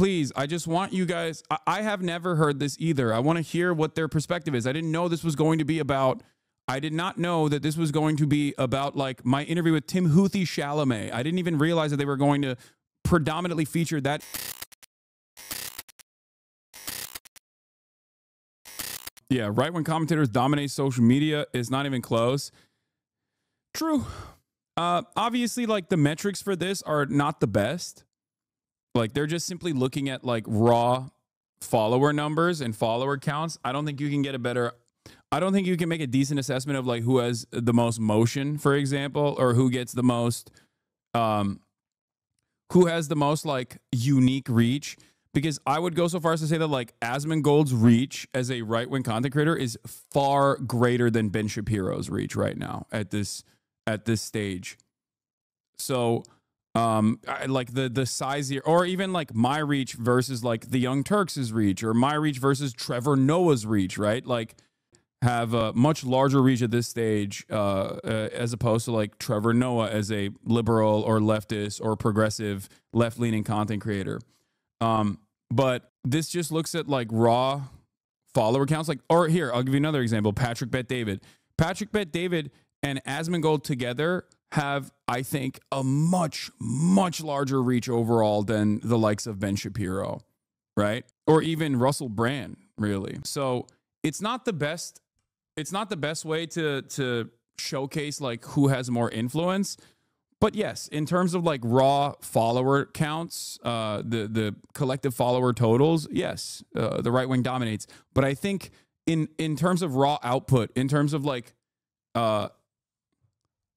please, I just want you guys, I have never heard this either. I want to hear what their perspective is. I didn't know this was going to be about, I did not know that this was going to be about like my interview with Timothée Chalamet. I didn't even realize that they were going to predominantly feature that. Yeah, right-wing commentators dominate social media. It's not even close. True. Obviously, like the metrics for this are not the best. Like they're just simply looking at like raw follower numbers and follower counts. I don't think you can get a better, I don't think you can make a decent assessment of like who has the most motion, for example, or who gets the most, who has the most like unique reach. Because I would go so far as to say that like Asmongold's reach as a right-wing content creator is far greater than Ben Shapiro's reach right now at this stage. So like the size here, or even like my reach versus like the Young Turks' reach, or my reach versus Trevor Noah's reach, right? Like have a much larger reach at this stage as opposed to like Trevor Noah as a liberal or leftist or progressive left-leaning content creator. But this just looks at like raw follower counts. Like, or here, I'll give you another example. Patrick Bet-David. Patrick Bet-David and Asmongold together have, I think, a much, much larger reach overall than the likes of Ben Shapiro, right? Or even Russell Brand, really. So it's not the best. It's not the best way to showcase like who has more influence. But yes, in terms of like raw follower counts, the collective follower totals, yes, the right wing dominates. But I think in terms of raw output, in terms of like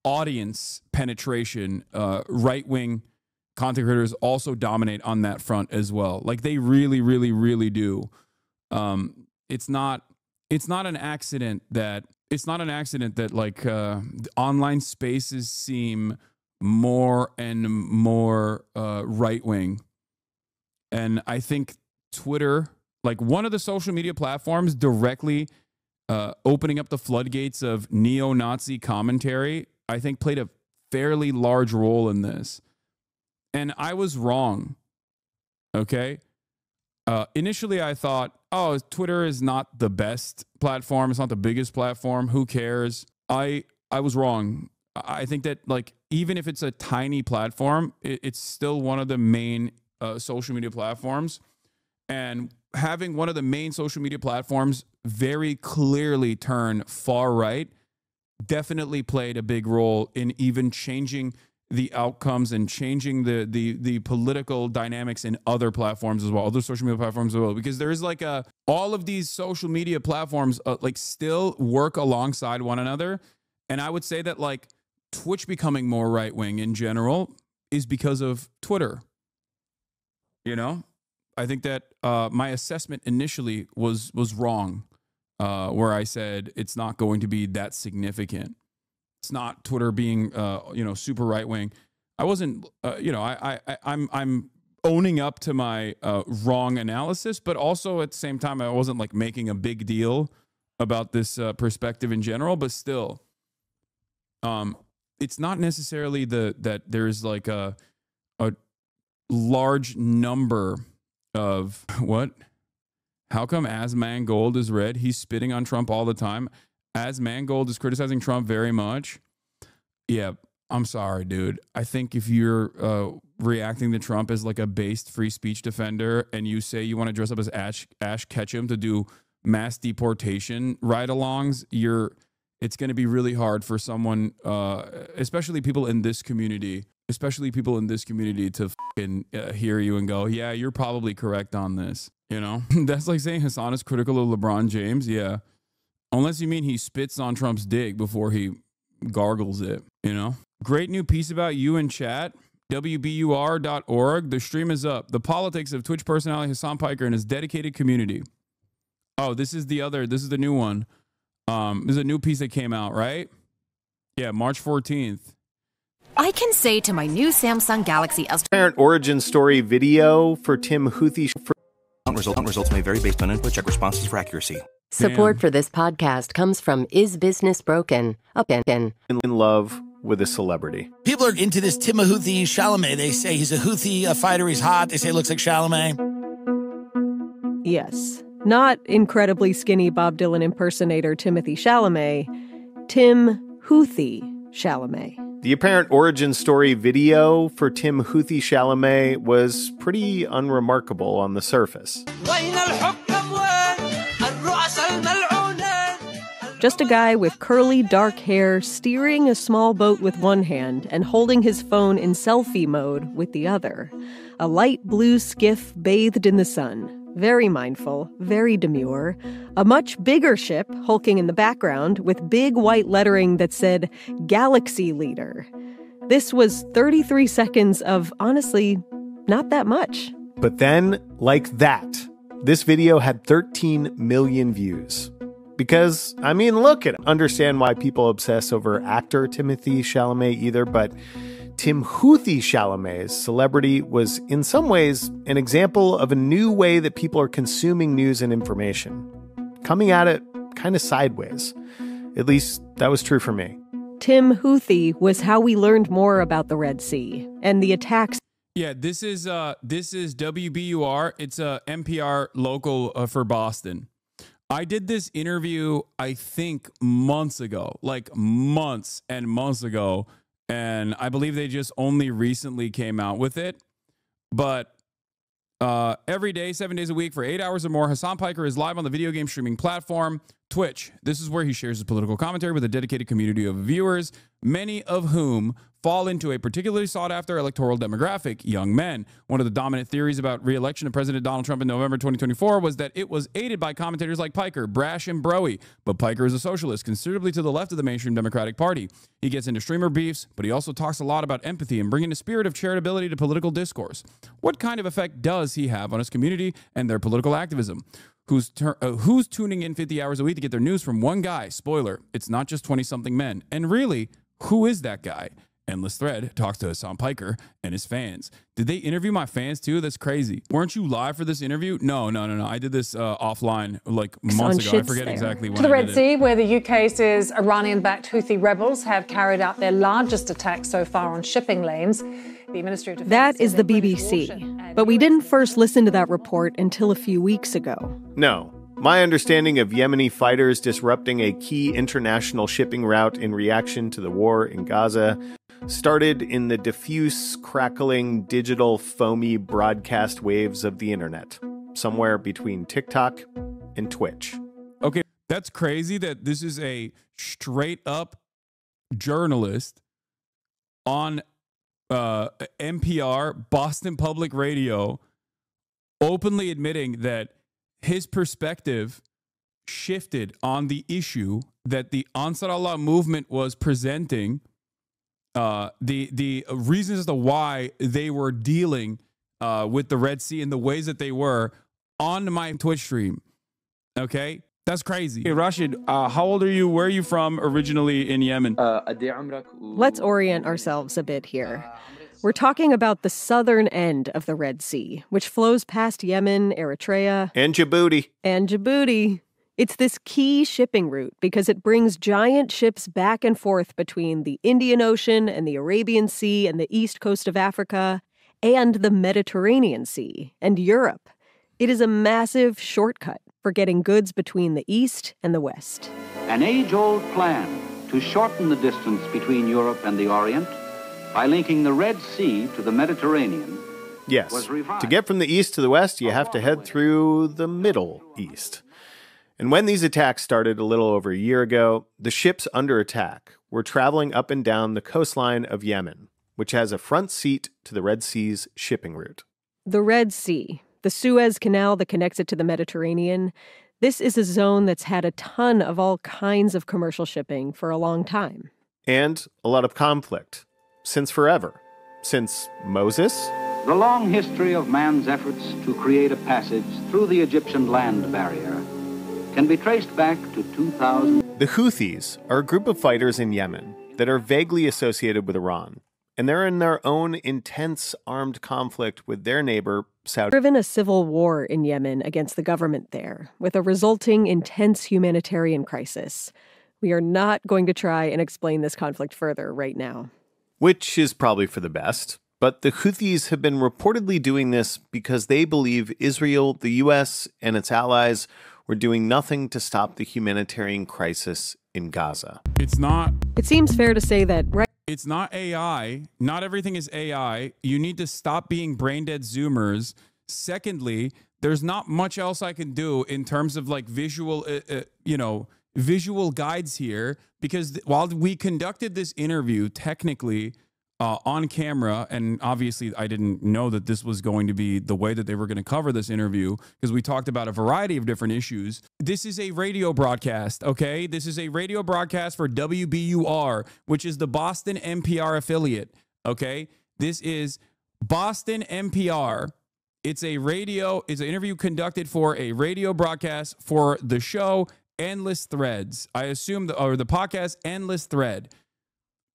audience penetration, right wing content creators also dominate on that front as well. Like they really, really, really do. It's not an accident that like online spaces seem more and more right-wing. And I think Twitter, like one of the social media platforms directly opening up the floodgates of neo-Nazi commentary, I think played a fairly large role in this. And I was wrong. Okay? Initially, I thought, oh, Twitter is not the best platform. It's not the biggest platform. Who cares? I was wrong. I think that like even if it's a tiny platform, it's still one of the main social media platforms. And having one of the main social media platforms very clearly turn far right definitely played a big role in even changing the outcomes and changing the political dynamics in other platforms as well, other social media platforms as well. Because there is like all of these social media platforms like still work alongside one another. And I would say that like Twitch becoming more right-wing in general is because of Twitter. You know, I think that my assessment initially was wrong, where I said it's not going to be that significant. It's not Twitter being, super right-wing. I wasn't, I'm owning up to my wrong analysis, but also at the same time, I wasn't like making a big deal about this perspective in general, but still, it's not necessarily that there's like a large number of what? How come Asmongold is red? He's spitting on Trump all the time. Asmongold is criticizing Trump very much. Yeah, I'm sorry, dude. I think if you're reacting to Trump as like a based free speech defender and you say you want to dress up as Ash Ketchum to do mass deportation ride-alongs, it's going to be really hard for someone, especially people in this community, to fucking hear you and go, yeah, you're probably correct on this. You know, that's like saying Hasan is critical of LeBron James. Yeah. Unless you mean he spits on Trump's dick before he gargles it, you know? Great new piece about you in chat. WBUR.org. The stream is up. The politics of Twitch personality Hasan Piker and his dedicated community. Oh, this is the new one. This is a new piece that came out, right? Yeah, March 14th. I can say to my new Samsung Galaxy S. Parent origin story video for Timothée. Results may vary based on input. Check responses for accuracy. Support for this podcast comes from Is Business Broken? In love with a celebrity. People are into this Timothée Chalamet. They say he's a Houthi fighter. He's hot. They say he looks like Chalamet. Yes, not incredibly skinny Bob Dylan impersonator Timothy Chalamet, Tim Houthi Chalamet. The apparent origin story video for Tim Houthi Chalamet was pretty unremarkable on the surface. Just a guy with curly, dark hair steering a small boat with one hand and holding his phone in selfie mode with the other. A light blue skiff bathed in the sun. Very mindful, very demure. A much bigger ship hulking in the background with big white lettering that said Galaxy Leader. This was 33 seconds of, honestly, not that much. But then, like that, this video had 13 million views. Because, I mean, look at it. Understand why people obsess over actor Timothy Chalamet either, but Tim Houthi Chalamet's celebrity was in some ways an example of a new way that people are consuming news and information. Coming at it kind of sideways. At least that was true for me. Tim Houthi was how we learned more about the Red Sea and the attacks. Yeah, this is WBUR. It's a NPR local for Boston. I did this interview, I think, months ago, like months and months ago, and I believe they just only recently came out with it. But every day, 7 days a week for 8 hours or more, Hasan Piker is live on the video game streaming platform Twitch. This is where he shares his political commentary with a dedicated community of viewers, many of whom fall into a particularly sought-after electoral demographic, young men. One of the dominant theories about re-election of President Donald Trump in November 2024 was that it was aided by commentators like Piker, brash and broy. But Piker is a socialist, considerably to the left of the mainstream Democratic Party. He gets into streamer beefs, but he also talks a lot about empathy and bringing a spirit of charitability to political discourse. What kind of effect does he have on his community and their political activism? Who's tuning in 50 hours a week to get their news from one guy? Spoiler, it's not just 20-something men. And really, who is that guy? Endless Thread talks to Hasan Piker and his fans. Did they interview my fans too? That's crazy. Weren't you live for this interview? No. I did this offline like months ago. I forget exactly when. To the Red Sea, where the UK says Iranian-backed Houthi rebels have carried out their largest attack so far on shipping lanes. The Ministry of Defense. That is the BBC. But we didn't first listen to that report until a few weeks ago. No. My understanding of Yemeni fighters disrupting a key international shipping route in reaction to the war in Gaza started in the diffuse, crackling, digital, foamy broadcast waves of the internet, somewhere between TikTok and Twitch. Okay, that's crazy that this is a straight-up journalist on NPR, Boston Public Radio, openly admitting that his perspective shifted on the issue that the Ansar Allah movement was presenting, the reasons as to why they were dealing with the Red Sea in the ways that they were on my Twitch stream. Okay? That's crazy. Hey, Rashid, how old are you? Where are you from originally in Yemen? Let's orient ourselves a bit here. We're talking about the southern end of the Red Sea, which flows past Yemen, Eritrea, And Djibouti. It's this key shipping route because it brings giant ships back and forth between the Indian Ocean and the Arabian Sea and the east coast of Africa and the Mediterranean Sea and Europe. It is a massive shortcut for getting goods between the East and the West. An age-old plan to shorten the distance between Europe and the Orient by linking the Red Sea to the Mediterranean. Yes, to get from the East to the West, you have to head through the Middle East. And when these attacks started a little over a year ago, the ships under attack were traveling up and down the coastline of Yemen, which has a front seat to the Red Sea's shipping route. The Red Sea, the Suez Canal that connects it to the Mediterranean, this is a zone that's had a ton of all kinds of commercial shipping for a long time. And a lot of conflict, since forever, since Moses. The long history of man's efforts to create a passage through the Egyptian land barrier can be traced back to 2000. The Houthis are a group of fighters in Yemen that are vaguely associated with Iran, and they're in their own intense armed conflict with their neighbor, Saudi. Driven a civil war in Yemen against the government there, with a resulting intense humanitarian crisis. We are not going to try and explain this conflict further right now. Which is probably for the best. But the Houthis have been reportedly doing this because they believe Israel, the U.S., and its allies were doing nothing to stop the humanitarian crisis in Gaza. It seems fair to say that It's not AI. Not everything is AI. You need to stop being brain dead Zoomers. Secondly, there's not much else I can do in terms of like visual guides here, because while we conducted this interview technically on camera, and obviously I didn't know that this was going to be the way that they were going to cover this interview, because we talked about a variety of different issues. This is a radio broadcast, okay? This is a radio broadcast for WBUR, which is the Boston NPR affiliate, okay? This is Boston NPR. It's an interview conducted for a radio broadcast for the show Endless Threads. I assume the podcast Endless Thread.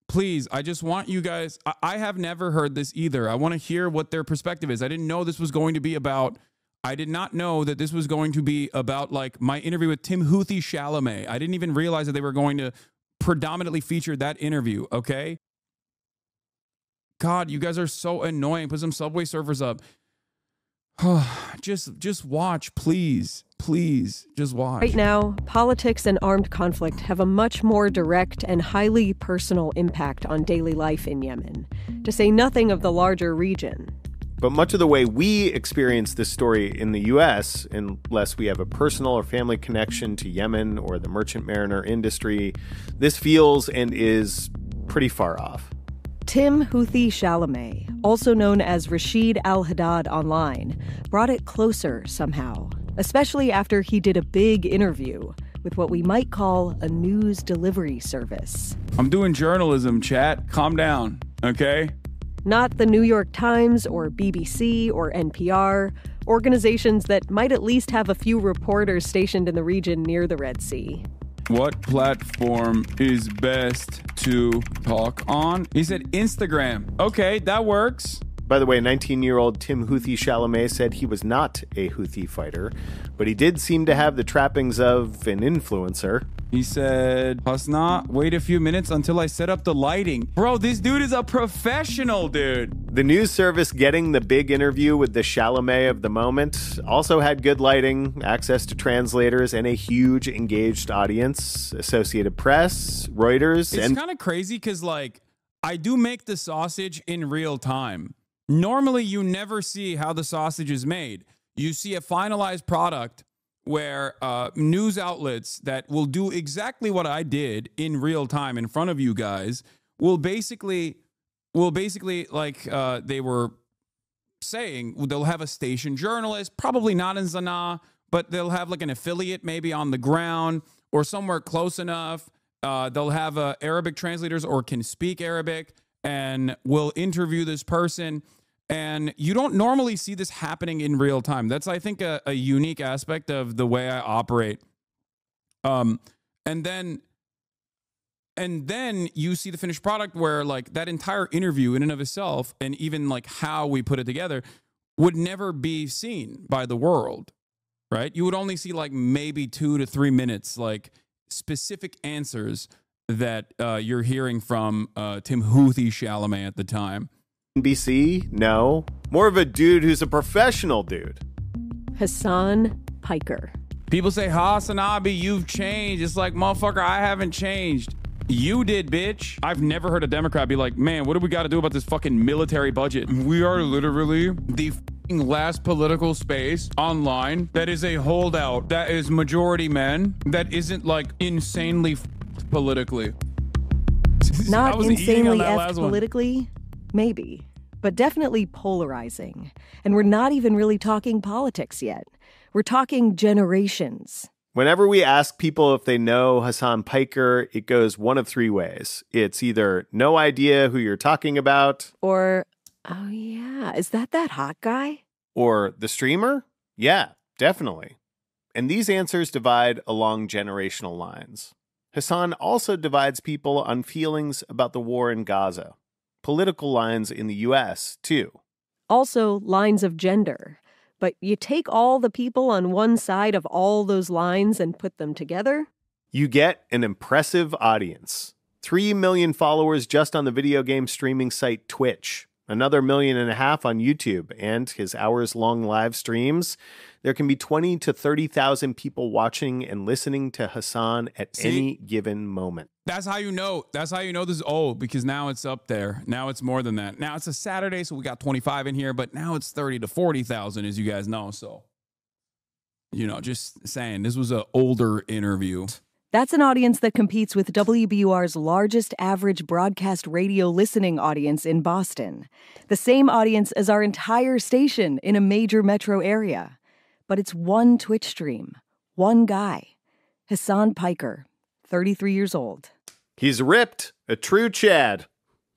Please, I just want you guys, I have never heard this either. I want to hear what their perspective is. I did not know that this was going to be about like my interview with Timothée Chalamet. I didn't even realize that they were going to predominantly feature that interview, okay? God, you guys are so annoying. Put some Subway Surfers up. Just watch, please. Please, just watch. Right now, politics and armed conflict have a much more direct and highly personal impact on daily life in Yemen, to say nothing of the larger region. But much of the way we experience this story in the U.S., unless we have a personal or family connection to Yemen or the merchant mariner industry, this feels and is pretty far off. Timothée Chalamet, also known as Rashid Al-Haddad online, brought it closer somehow, especially after he did a big interview with what we might call a news delivery service. I'm doing journalism, chat. Calm down, okay? Not the New York Times or BBC or NPR, organizations that might at least have a few reporters stationed in the region near the Red Sea. What platform is best to talk on? He said Instagram. Okay, that works. By the way, 19-year-old Timothée Chalamet said he was not a Houthi fighter, but he did seem to have the trappings of an influencer. He said, Hasna, wait a few minutes until I set up the lighting. Bro, this dude is a professional, dude. The news service getting the big interview with the Chalamet of the moment also had good lighting, access to translators, and a huge engaged audience. Associated Press, Reuters, It's kind of crazy because, like, I do make the sausage in real time. Normally, you never see how the sausage is made. You see a finalized product where news outlets that will do exactly what I did in real time in front of you guys will basically like they were saying, they'll have a station journalist, probably not in Sanaa, but they'll have like an affiliate maybe on the ground or somewhere close enough. They'll have Arabic translators or can speak Arabic and will interview this person. And you don't normally see this happening in real time. That's, I think, a unique aspect of the way I operate. And then you see the finished product where, like, that entire interview in and of itself, and even like how we put it together, would never be seen by the world, right? You would only see like maybe 2 to 3 minutes, like specific answers that you're hearing from Timothée Chalamet at the time. NBC? No. More of a dude who's a professional dude. Hasan Piker. People say, HasanAbi, you've changed. It's like, motherfucker, I haven't changed. You did, bitch. I've never heard a Democrat be like, man, what do we got to do about this fucking military budget? We are literally the last political space online that is a holdout, that is majority men, that isn't like insanely politically. Not insanely politically, maybe, but definitely polarizing. And we're not even really talking politics yet. We're talking generations. Whenever we ask people if they know Hasan Piker, it goes one of 3 ways. It's either no idea who you're talking about. Or, oh yeah, is that hot guy? Or the streamer? Yeah, definitely. And these answers divide along generational lines. Hasan also divides people on feelings about the war in Gaza. Political lines in the U.S., too. Also, lines of gender. But you take all the people on one side of all those lines and put them together? You get an impressive audience. 3 million followers just on the video game streaming site Twitch. another 1.5 million on YouTube, and his hours-long live streams. There can be 20 to 30,000 people watching and listening to Hasan at any given moment. That's how you know. That's how you know this is old, because now it's up there. Now it's more than that. Now it's a Saturday, so we got 25 in here, but now it's 30 to 40,000, as you guys know. So, just saying, this was an older interview. That's an audience that competes with WBUR's largest average broadcast radio listening audience in Boston. The same audience as our entire station in a major metro area. But it's one Twitch stream, one guy, Hasan Piker, 33 years old. He's ripped, a true Chad.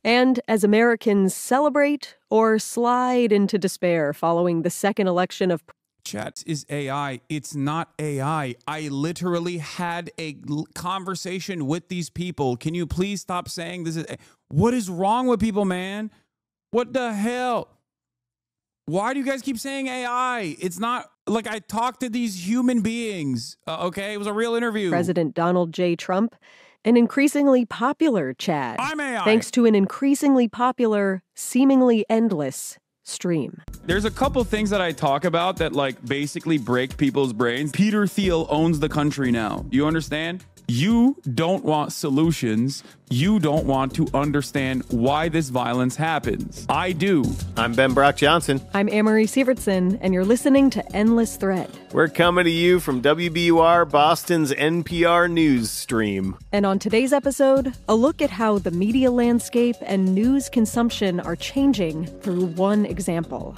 And as Americans celebrate or slide into despair following the second election of... Chat is AI. It's not AI. I literally had a conversation with these people. Can you please stop saying this is... What is wrong with people, man? What the hell? Why do you guys keep saying AI? It's not... Like, I talked to these human beings, okay? It was a real interview. President Donald J. Trump, an increasingly popular Chad. I'm AI. Thanks to an increasingly popular, seemingly endless stream. There's a couple things that I talk about that, like, basically break people's brains. Peter Thiel owns the country now. You understand? You don't want solutions. You don't want to understand why this violence happens. I do. I'm Ben Brock Johnson. I'm Amory Sievertson, and you're listening to Endless Thread. We're coming to you from WBUR, Boston's NPR news stream. And on today's episode, a look at how the media landscape and news consumption are changing through one example.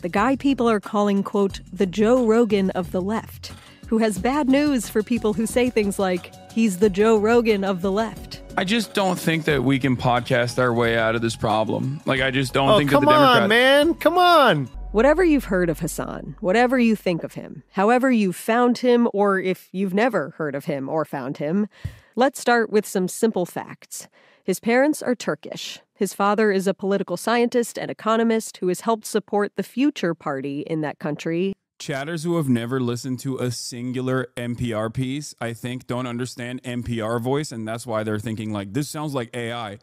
The guy people are calling, quote, the Joe Rogan of the left, who has bad news for people who say things like, he's the Joe Rogan of the left. I just don't think that we can podcast our way out of this problem. Like, I just don't think that the Democrats... Come on, man. Come on. Whatever you've heard of Hasan, whatever you think of him, however you found him, or if you've never heard of him or found him, let's start with some simple facts. His parents are Turkish. His father is a political scientist and economist who has helped support the Future Party in that country. Chatters who have never listened to a singular NPR piece, I think, don't understand NPR voice, and that's why they're thinking, like, this sounds like AI.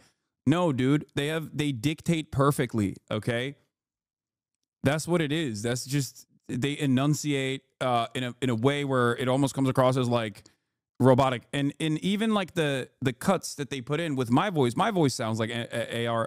No, dude, they dictate perfectly, okay? That's what it is. That's just, they enunciate in a way where it almost comes across as, like, robotic. And even, like, the cuts that they put in with my voice sounds like AI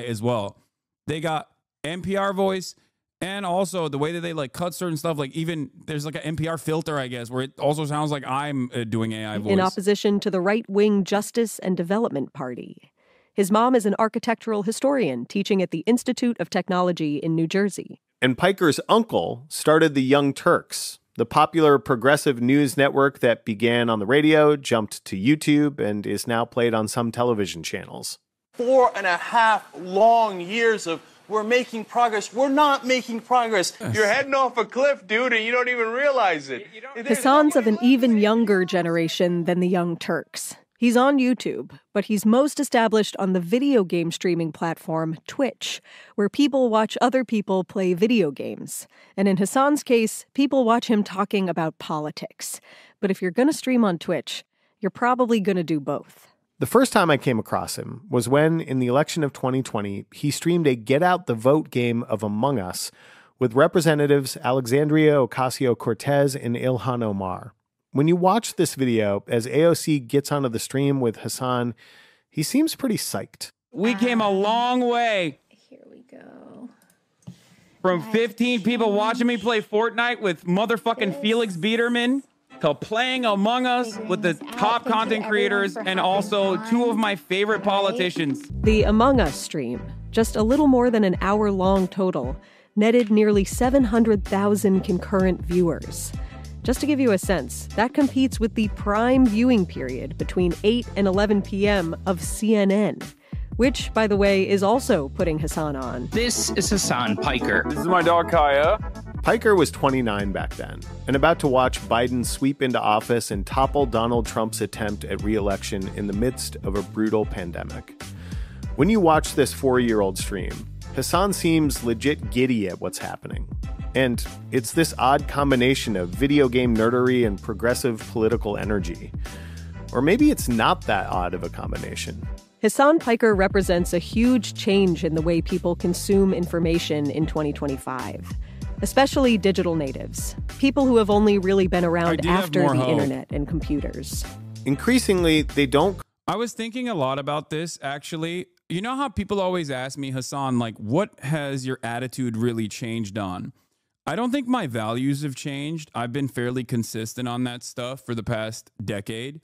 as well. They got NPR voice. And also the way that they, like, cut certain stuff, like, even there's like an NPR filter, I guess, where it also sounds like I'm doing AI voice. In opposition to the right-wing Justice and Development Party. His mom is an architectural historian teaching at the Institute of Technology in New Jersey. And Piker's uncle started the Young Turks, the popular progressive news network that began on the radio, jumped to YouTube, and is now played on some television channels. 4.5 long years of we're making progress. We're not making progress. You're heading off a cliff, dude, and you don't even realize it. Hasan's of an even younger generation than the Young Turks. He's on YouTube, but he's most established on the video game streaming platform Twitch, where people watch other people play video games. And in Hasan's case, people watch him talking about politics. But if you're going to stream on Twitch, you're probably going to do both. The first time I came across him was when, in the election of 2020, he streamed a Get Out the Vote game of Among Us with Representatives Alexandria Ocasio-Cortez and Ilhan Omar. When you watch this video, as AOC gets onto the stream with Hasan, he seems pretty psyched. We came a long way. Here we go. From 15 people watching me play Fortnite with motherfucking Felix Biederman to playing Among Us with the top content creators and also two of my favorite politicians. The Among Us stream, just a little more than an hour-long total, netted nearly 700,000 concurrent viewers. Just to give you a sense, that competes with the prime viewing period between 8 and 11 p.m. of CNN, which, by the way, is also putting Hasan on. This is Hasan Piker. This is my dog, Kaya. Piker was 29 back then, and about to watch Biden sweep into office and topple Donald Trump's attempt at re-election in the midst of a brutal pandemic. When you watch this 4-year-old stream, Hasan seems legit giddy at what's happening. And it's this odd combination of video game nerdery and progressive political energy. Or maybe it's not that odd of a combination. Hasan Piker represents a huge change in the way people consume information in 2025, especially digital natives, people who have only really been around after the internet and computers. Increasingly, they don't. I was thinking a lot about this, actually. You know how people always ask me, Hasan, like, what has your attitude really changed on? I don't think my values have changed. I've been fairly consistent on that stuff for the past decade.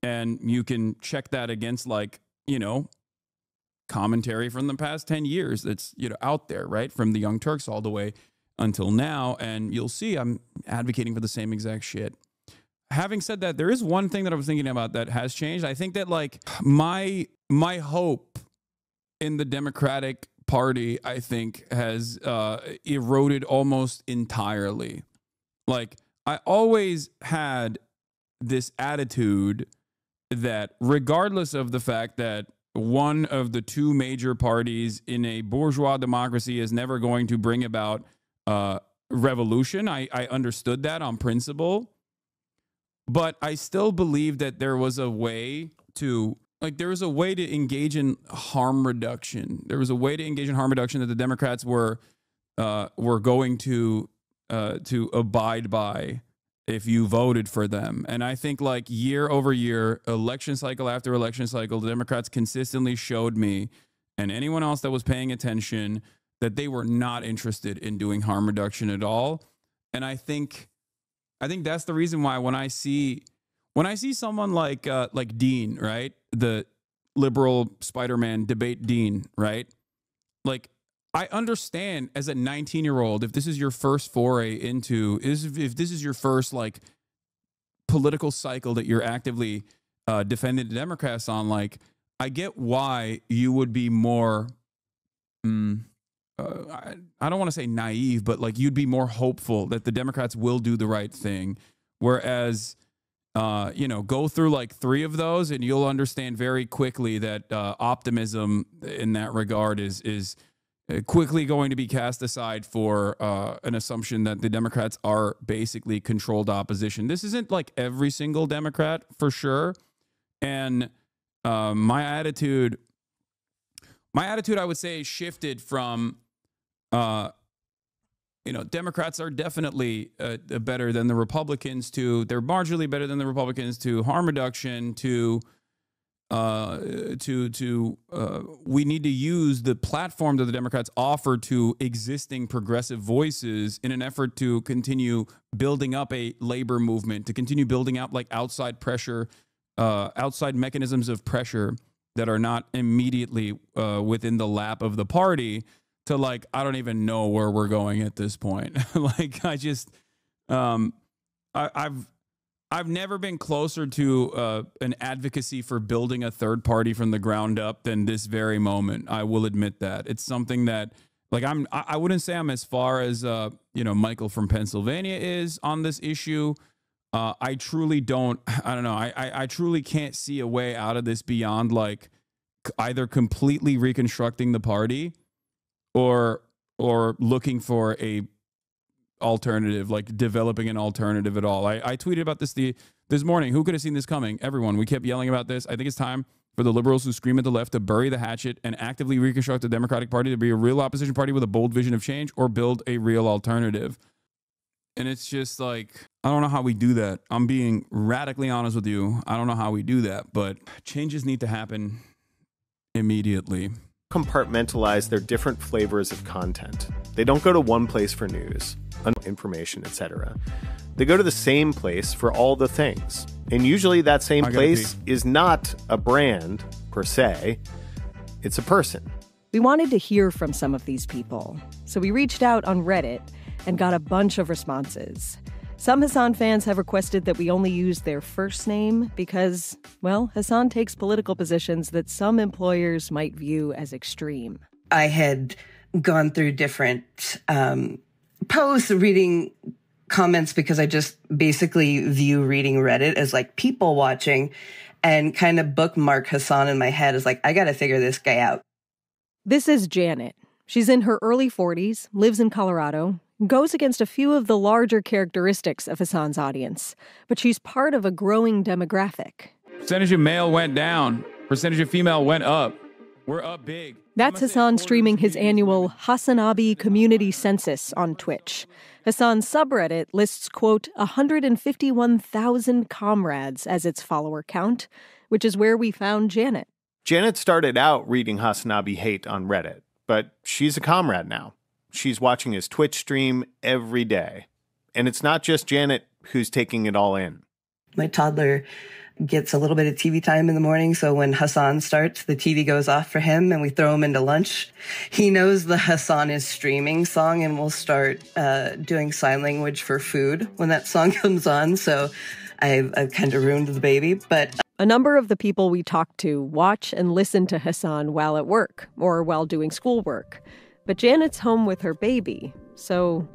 And you can check that against, like, you know, commentary from the past 10 years that's, you know, out there, right? From the Young Turks all the way until now. And you'll see I'm advocating for the same exact shit. Having said that, there is one thing that I was thinking about that has changed. I think that, like, my hope in the Democratic Party, I think, has eroded almost entirely. Like, I always had this attitude that regardless of the fact that one of the two major parties in a bourgeois democracy is never going to bring about revolution, I understood that on principle. But I still believe that there was a way to, like, there was a way to engage in harm reduction. There was a way to engage in harm reduction that the Democrats were going to abide by if you voted for them. And I think, like, year over year, election cycle after election cycle, the Democrats consistently showed me and anyone else that was paying attention that they were not interested in doing harm reduction at all. And I think that's the reason why when I see someone like Dean, right? The liberal Spider-Man debate Dean, right? Like, I understand as a 19-year-old, if this is your first foray into, if this is your first, like, political cycle that you're actively defending the Democrats on, like, I get why you would be more, I don't want to say naive, but, like, you'd be more hopeful that the Democrats will do the right thing. Whereas, you know, go through like 3 of those and you'll understand very quickly that optimism in that regard is quickly going to be cast aside for an assumption that the Democrats are basically controlled opposition. This isn't like every single Democrat, for sure. And my attitude, I would say, shifted from, you know, Democrats are definitely better than the Republicans to, they're marginally better than the Republicans to harm reduction to we need to use the platform that the Democrats offer to existing progressive voices in an effort to continue building up a labor movement, to continue building out like outside pressure, outside mechanisms of pressure that are not immediately within the lap of the party, to, like, I don't even know where we're going at this point. Like, I just, I've never been closer to an advocacy for building a third party from the ground up than this very moment. I will admit that. It's something that, like, I wouldn't say I'm as far as, you know, Michael from Pennsylvania is on this issue. I truly don't, I don't know. I truly can't see a way out of this beyond, like, either completely reconstructing the party or looking for a alternative, like developing an alternative at all. I tweeted about this this morning. Who could have seen this coming? Everyone. We kept yelling about this. I think it's time for the liberals who scream at the left to bury the hatchet and actively reconstruct the Democratic Party to be a real opposition party with a bold vision of change, or build a real alternative. And it's just like, I don't know how we do that. I'm being radically honest with you. I don't know how we do that, but changes need to happen immediately. Compartmentalize their different flavors of content. They don't go to one place for news, information, etc. They go to the same place for all the things. And usually that same place is not a brand per se. It's a person. We wanted to hear from some of these people, so we reached out on Reddit and got a bunch of responses. Some Hasan fans have requested that we only use their first name because, well, Hasan takes political positions that some employers might view as extreme. I had gone through different posts, reading comments, because I just basically view reading Reddit as like people watching, and kind of bookmark Hasan in my head as like, I got to figure this guy out. This is Janet. She's in her early 40s, lives in Colorado, goes against a few of the larger characteristics of Hasan's audience, but she's part of a growing demographic. Percentage of male went down. Percentage of female went up. We're up big. That's Hasan streaming his annual HasanAbi community census on Twitch. Hasan's subreddit lists, quote, 151,000 comrades as its follower count, which is where we found Janet. Janet started out reading HasanAbi hate on Reddit, but she's a comrade now. She's watching his Twitch stream every day. And it's not just Janet who's taking it all in. My toddler gets a little bit of TV time in the morning, so when Hasan starts, the TV goes off for him and we throw him into lunch. He knows the Hasan is streaming song and we'll start doing sign language for food when that song comes on, so I've kind of ruined the baby. But a number of the people we talked to watch and listen to Hasan while at work or while doing schoolwork. But Janet's home with her baby, so...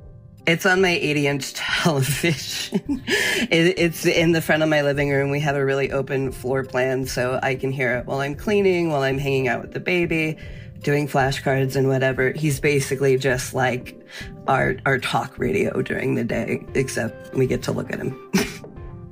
It's on my 80-inch television. It's in the front of my living room. We have a really open floor plan, so I can hear it while I'm cleaning, while I'm hanging out with the baby, doing flashcards and whatever. He's basically just like our talk radio during the day, except we get to look at him.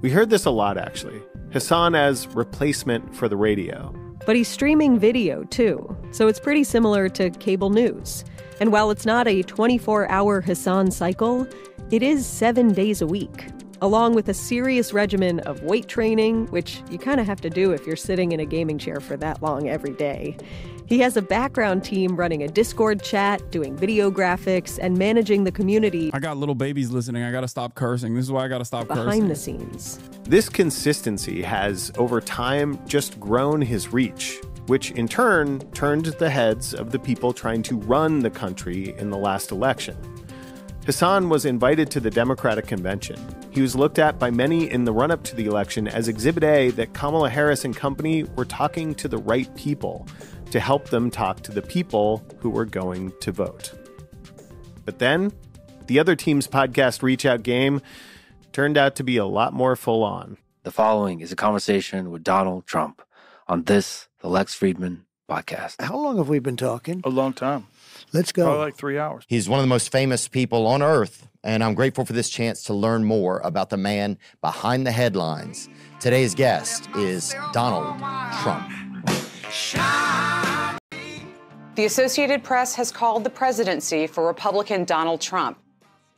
We heard this a lot, actually. Hasan as replacement for the radio. But he's streaming video, too, so it's pretty similar to cable news. And while it's not a 24-hour Hasan cycle, it is 7 days a week, along with a serious regimen of weight training, which you kind of have to do if you're sitting in a gaming chair for that long every day. He has a background team running a Discord chat, doing video graphics, and managing the community. I got little babies listening. I got to stop cursing. This is why I got to stop cursing. Behind the scenes. This consistency has, over time, just grown his reach, which in turn turned the heads of the people trying to run the country in the last election. Hasan was invited to the Democratic Convention. He was looked at by many in the run-up to the election as Exhibit A that Kamala Harris and company were talking to the right people to help them talk to the people who were going to vote. But then, the other team's podcast Reach Out game turned out to be a lot more full-on. The following is a conversation with Donald Trump on this, the Lex Friedman podcast. How long have we been talking? A long time. Let's go. Probably like 3 hours. He's one of the most famous people on earth, and I'm grateful for this chance to learn more about the man behind the headlines. Today's guest is Donald Trump. The Associated Press has called the presidency for Republican Donald Trump.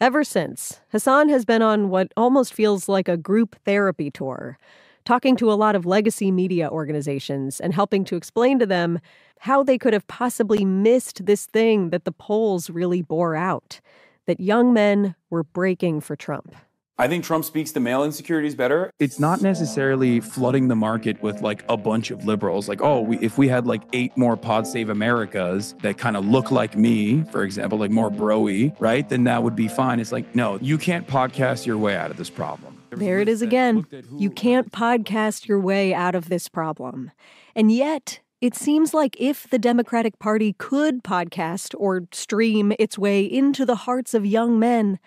Ever since, Hasan has been on what almost feels like a group therapy tour, talking to a lot of legacy media organizations and helping to explain to them how they could have possibly missed this thing that the polls really bore out, that young men were breaking for Trump. I think Trump speaks to male insecurities better. It's not necessarily flooding the market with like a bunch of liberals. Like, if we had like 8 more Pod Save Americas that kind of look like me, for example, like more bro-y, right? Then that would be fine. It's like, no, you can't podcast your way out of this problem. There it is again. You can't podcast your way out of this problem. And yet, it seems like if the Democratic Party could podcast or stream its way into the hearts of young men,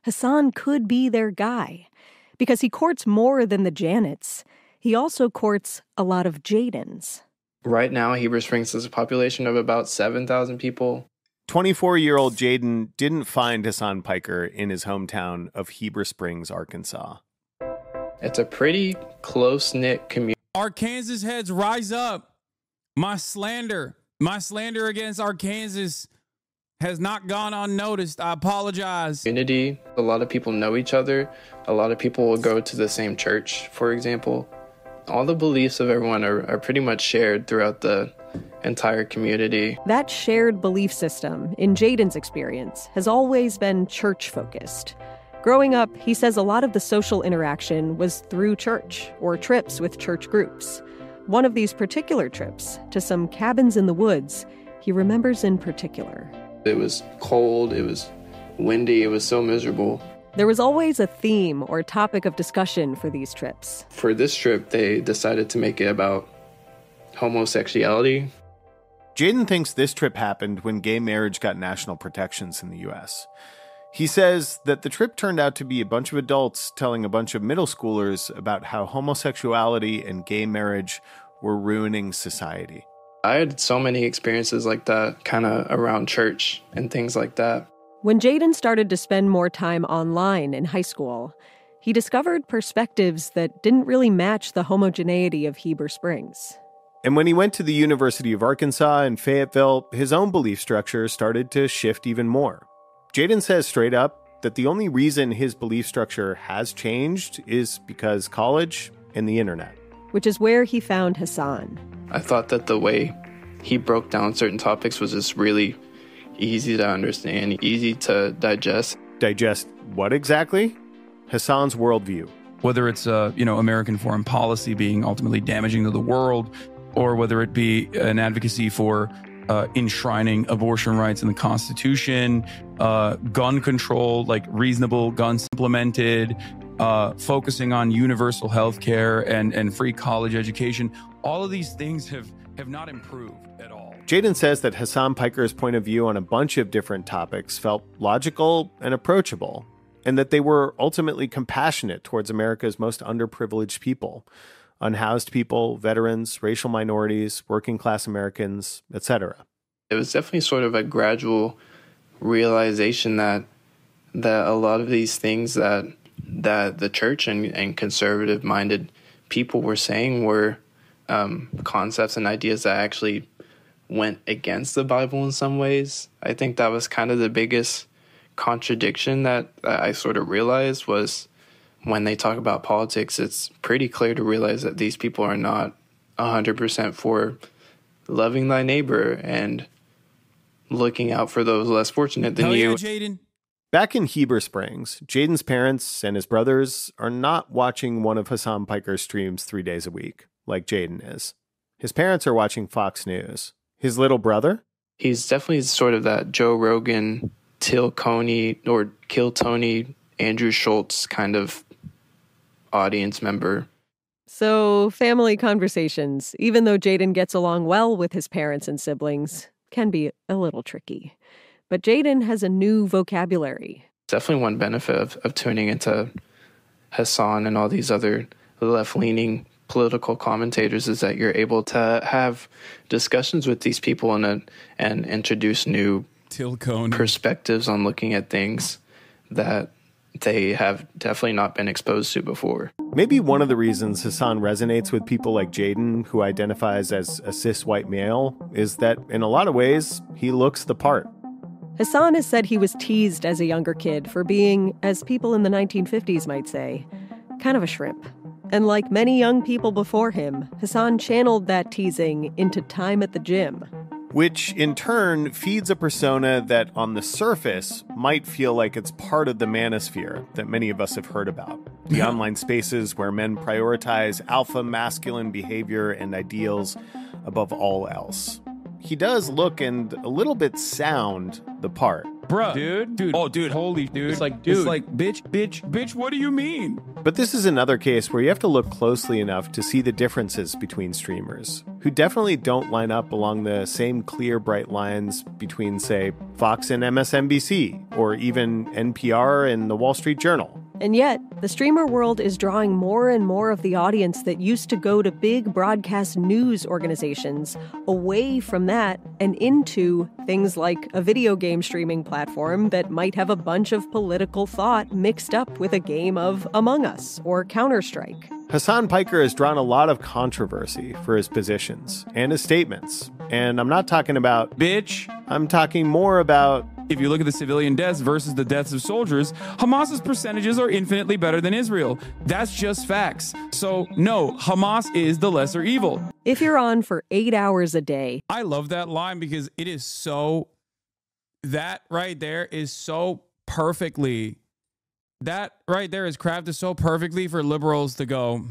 Hasan could be their guy. Because he courts more than the Janets. He also courts a lot of Jadens. Right now, Heber Springs has a population of about 7,000 people. 24-year-old Jaden didn't find Hasan Piker in his hometown of Heber Springs, Arkansas. It's a pretty close-knit community. Arkansas heads rise up. My slander against Arkansas has not gone unnoticed. I apologize. Unity. A lot of people know each other. A lot of people will go to the same church, for example. All the beliefs of everyone are pretty much shared throughout the entire community. That shared belief system, in Jaden's experience, has always been church-focused. Growing up, he says a lot of the social interaction was through church or trips with church groups. One of these particular trips, to some cabins in the woods, he remembers in particular. It was cold, it was windy, it was so miserable. There was always a theme or topic of discussion for these trips. For this trip, they decided to make it about homosexuality. Jaden thinks this trip happened when gay marriage got national protections in the U.S. He says that the trip turned out to be a bunch of adults telling a bunch of middle schoolers about how homosexuality and gay marriage were ruining society. I had so many experiences like that, kind of around church and things like that. When Jaden started to spend more time online in high school, he discovered perspectives that didn't really match the homogeneity of Heber Springs. And when he went to the University of Arkansas in Fayetteville, his own belief structure started to shift even more. Jaden says straight up that the only reason his belief structure has changed is because college and the internet. Which is where he found Hasan. I thought that the way he broke down certain topics was just really easy to understand, easy to digest. Digest what exactly? Hasan's worldview. Whether it's, American foreign policy being ultimately damaging to the world, or whether it be an advocacy for enshrining abortion rights in the Constitution, gun control, like reasonable guns implemented, focusing on universal health care and free college education. All of these things have not improved at all. Jaden says that Hasan Piker's point of view on a bunch of different topics felt logical and approachable, and that they were ultimately compassionate towards America's most underprivileged people, unhoused people, veterans, racial minorities, working class Americans, etc. It was definitely sort of a gradual realization that a lot of these things that the church and conservative-minded people were saying were concepts and ideas that actually went against the Bible in some ways. I think that was kind of the biggest contradiction that I sort of realized was when they talk about politics, it's pretty clear to realize that these people are not 100% for loving thy neighbor and looking out for those less fortunate than you. Jaden. Back in Heber Springs, Jaden's parents and his brothers are not watching one of Hasan Piker's streams 3 days a week, like Jaden is. His parents are watching Fox News. His little brother? He's definitely sort of that Joe Rogan, Till Coney, or Kill Tony, Andrew Schultz kind of audience member. So family conversations, even though Jaden gets along well with his parents and siblings, can be a little tricky. But Jaden has a new vocabulary. Definitely one benefit of tuning into Hasan and all these other left-leaning political commentators is that you're able to have discussions with these people and introduce new perspectives on looking at things that they have definitely not been exposed to before. Maybe one of the reasons Hasan resonates with people like Jaden, who identifies as a cis white male, is that in a lot of ways, he looks the part. Hasan has said he was teased as a younger kid for being, as people in the 1950s might say, kind of a shrimp. And like many young people before him, Hasan channeled that teasing into time at the gym. Which in turn feeds a persona that on the surface might feel like it's part of the manosphere that many of us have heard about. The online spaces where men prioritize alpha masculine behavior and ideals above all else. He does look and a little bit sound the part. Bruh. Dude. Oh, dude. Holy dude. It's like, bitch, what do you mean? But this is another case where you have to look closely enough to see the differences between streamers, who definitely don't line up along the same clear, bright lines between, say, Fox and MSNBC, or even NPR and the Wall Street Journal. And yet, the streamer world is drawing more and more of the audience that used to go to big broadcast news organizations away from that and into things like a video game streaming platform that might have a bunch of political thought mixed up with a game of Among Us or Counter-Strike. Hasan Piker has drawn a lot of controversy for his positions and his statements. And I'm not talking about bitch. I'm talking more about, if you look at the civilian deaths versus the deaths of soldiers, Hamas's percentages are infinitely better than Israel. That's just facts. So no, Hamas is the lesser evil. If you're on for 8 hours a day. I love that line because it is so, that right there is so perfectly, that right there is crafted so perfectly for liberals to go,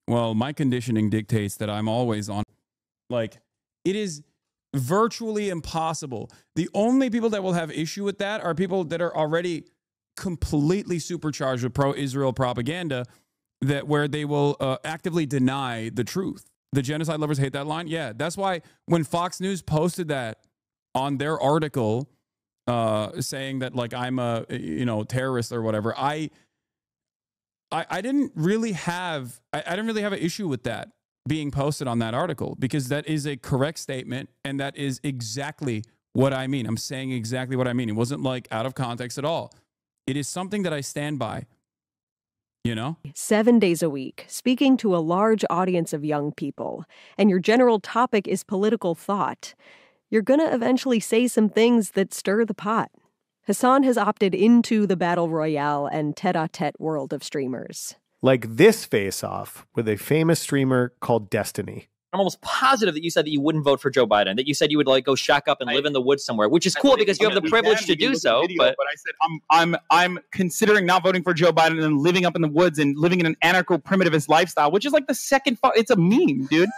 well, my conditioning dictates that I'm always on. Like, it is virtually impossible. The only people that will have issue with that are people that are already completely supercharged with pro-Israel propaganda, that where they will actively deny the truth. The genocide lovers hate that line. Yeah, that's why when Fox News posted that on their article saying that like I'm a terrorist or whatever, I didn't really have an issue with that being posted on that article, because that is a correct statement and that is exactly what I mean. I'm saying exactly what I mean. It wasn't like out of context at all. It is something that I stand by. you know? 7 days a week, speaking to a large audience of young people, and your general topic is political thought, you're gonna eventually say some things that stir the pot. Hasan has opted into the battle royale and tete-a-tete world of streamers. Like this face-off with a famous streamer called Destiny. I'm almost positive that you said that you wouldn't vote for Joe Biden, that you said you would like go shack up and live in the woods somewhere, which is cool because you have the privilege to do so. But I said I'm considering not voting for Joe Biden and living up in the woods and living in an anarcho-primitivist lifestyle, which is like the second. It's a meme, dude.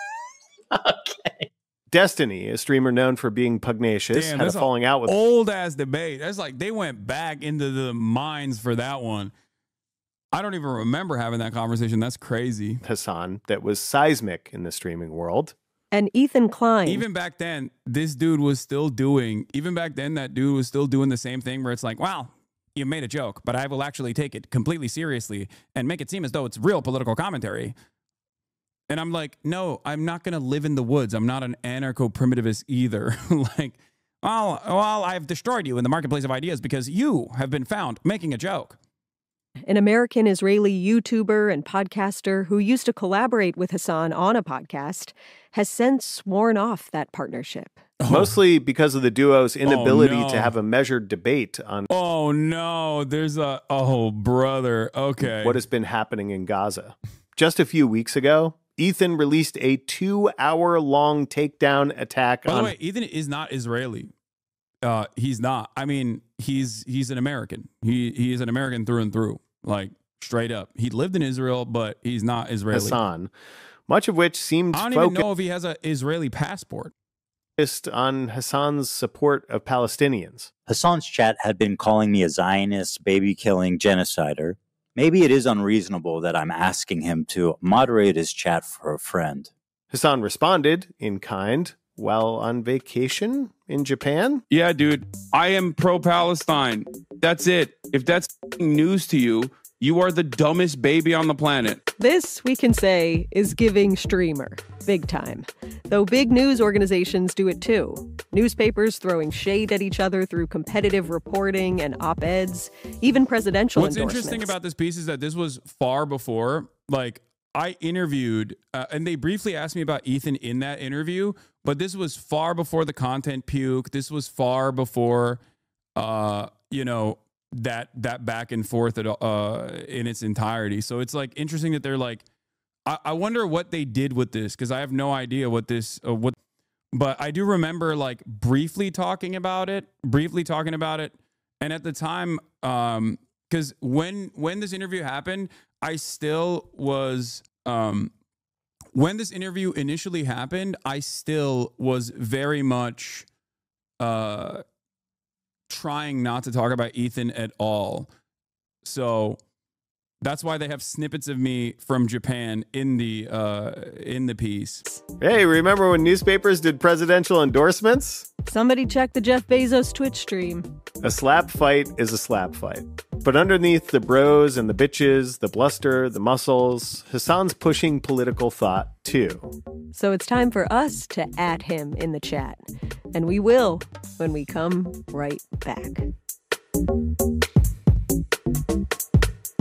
Okay. Destiny, a streamer known for being pugnacious, had a falling out with old ass debate. That's like they went back into the mines for that one. I don't even remember having that conversation. That's crazy. Hasan that was seismic in the streaming world. And Ethan Klein. Even back then, this dude was still doing, that dude was still doing the same thing where it's like, wow, you made a joke, but I will actually take it completely seriously and make it seem as though it's real political commentary. And I'm like, no, I'm not going to live in the woods. I'm not an anarcho-primitivist either. Like, well, I've destroyed you in the marketplace of ideas because you have been found making a joke. An American-Israeli YouTuber and podcaster who used to collaborate with Hasan on a podcast, has since sworn off that partnership. Mostly because of the duo's inability to have a measured debate on Oh, no. There's brother. Okay. what has been happening in Gaza. Just a few weeks ago, Ethan released a 2-hour-long takedown attack By the way, Ethan is not Israeli. He's not. I mean, he's an American. He is an American through and through. Like, straight up. He lived in Israel, but he's not Israeli. Hasan, much of which seemed I don't even know if he has an Israeli passport. Focused on Hasan's support of Palestinians. Hasan's chat had been calling me a Zionist, baby-killing genocider. Maybe it is unreasonable that I'm asking him to moderate his chat for a friend. Hasan responded in kind while on vacation in Japan. Yeah, dude, I am pro-Palestine. That's it. If that's news to you, you are the dumbest baby on the planet. This, we can say, is giving streamer. Big time. Though big news organizations do it too. Newspapers throwing shade at each other through competitive reporting and op-eds, even presidential What's endorsements. interesting about this piece is that this was far before, like, I interviewed, and they briefly asked me about Ethan in that interview, but this was far before the content puke. This was far before, that back and forth in its entirety. So it's like interesting that they're like, I wonder what they did with this, because I have no idea but I do remember like briefly talking about it. And at the time, because when this interview happened, I still was, when this interview initially happened, I still was very much trying not to talk about Ethan at all. So that's why they have snippets of me from Japan in the piece. Hey, remember when newspapers did presidential endorsements? Somebody check the Jeff Bezos Twitch stream. A slap fight is a slap fight. But underneath the bros and the bitches, the bluster, the muscles, Hasan's pushing political thought too. So it's time for us to @ him in the chat. And we will when we come right back.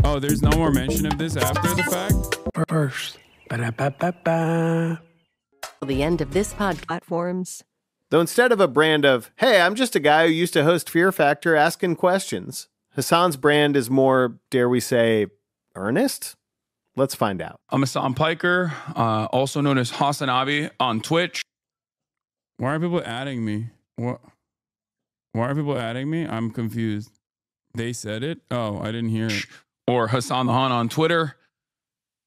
Oh, there's no more mention of this after the fact? First. Ba-da-ba-ba-ba. The end of this podcast. Platforms. Though instead of a brand of, hey, I'm just a guy who used to host Fear Factor asking questions, Hasan's brand is more, dare we say, earnest? Let's find out. I'm Hasan Piker, also known as HasanAbi on Twitch. Why are people adding me? What? Why are people adding me? I'm confused. They said it? Oh, I didn't hear it. Or Hasan the Han on Twitter.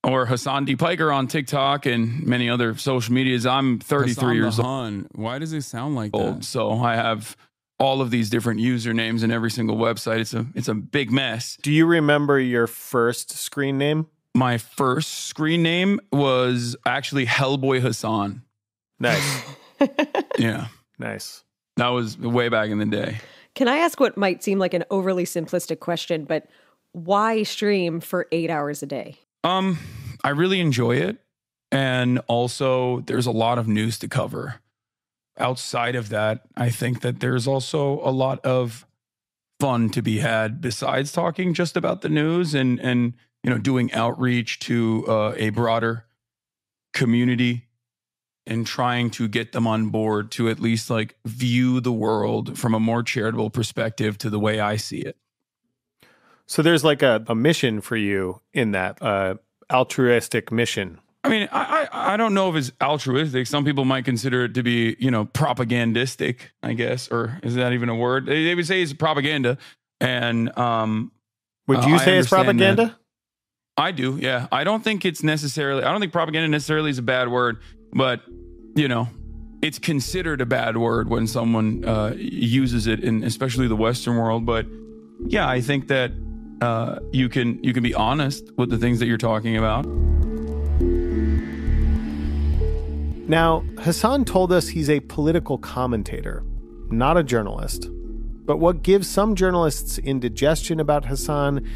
Or Hasan D. Piker on TikTok and many other social medias. I'm 33 years old. Why does it sound like that? So I have all of these different usernames in every single website. It's a big mess. Do you remember your first screen name? My first screen name was actually Hellboy Hasan. Nice. Yeah. Nice. That was way back in the day. Can I ask what might seem like an overly simplistic question, but why stream for 8 hours a day? I really enjoy it. And also there's a lot of news to cover. Outside of that, I think that there's also a lot of fun to be had besides talking just about the news and doing outreach to a broader community and trying to get them on board to at least like view the world from a more charitable perspective to the way I see it. So there's like a mission for you in that altruistic mission. I mean, I don't know if it's altruistic. Some people might consider it to be, propagandistic, I guess, or is that even a word? They would say it's propaganda. And would you say it's propaganda? That. I do, yeah. I don't think propaganda necessarily is a bad word, but it's considered a bad word when someone uses it in especially the Western world. But yeah, I think that you can be honest with the things that you're talking about. Now, Hasan told us he's a political commentator, not a journalist. But what gives some journalists indigestion about Hasan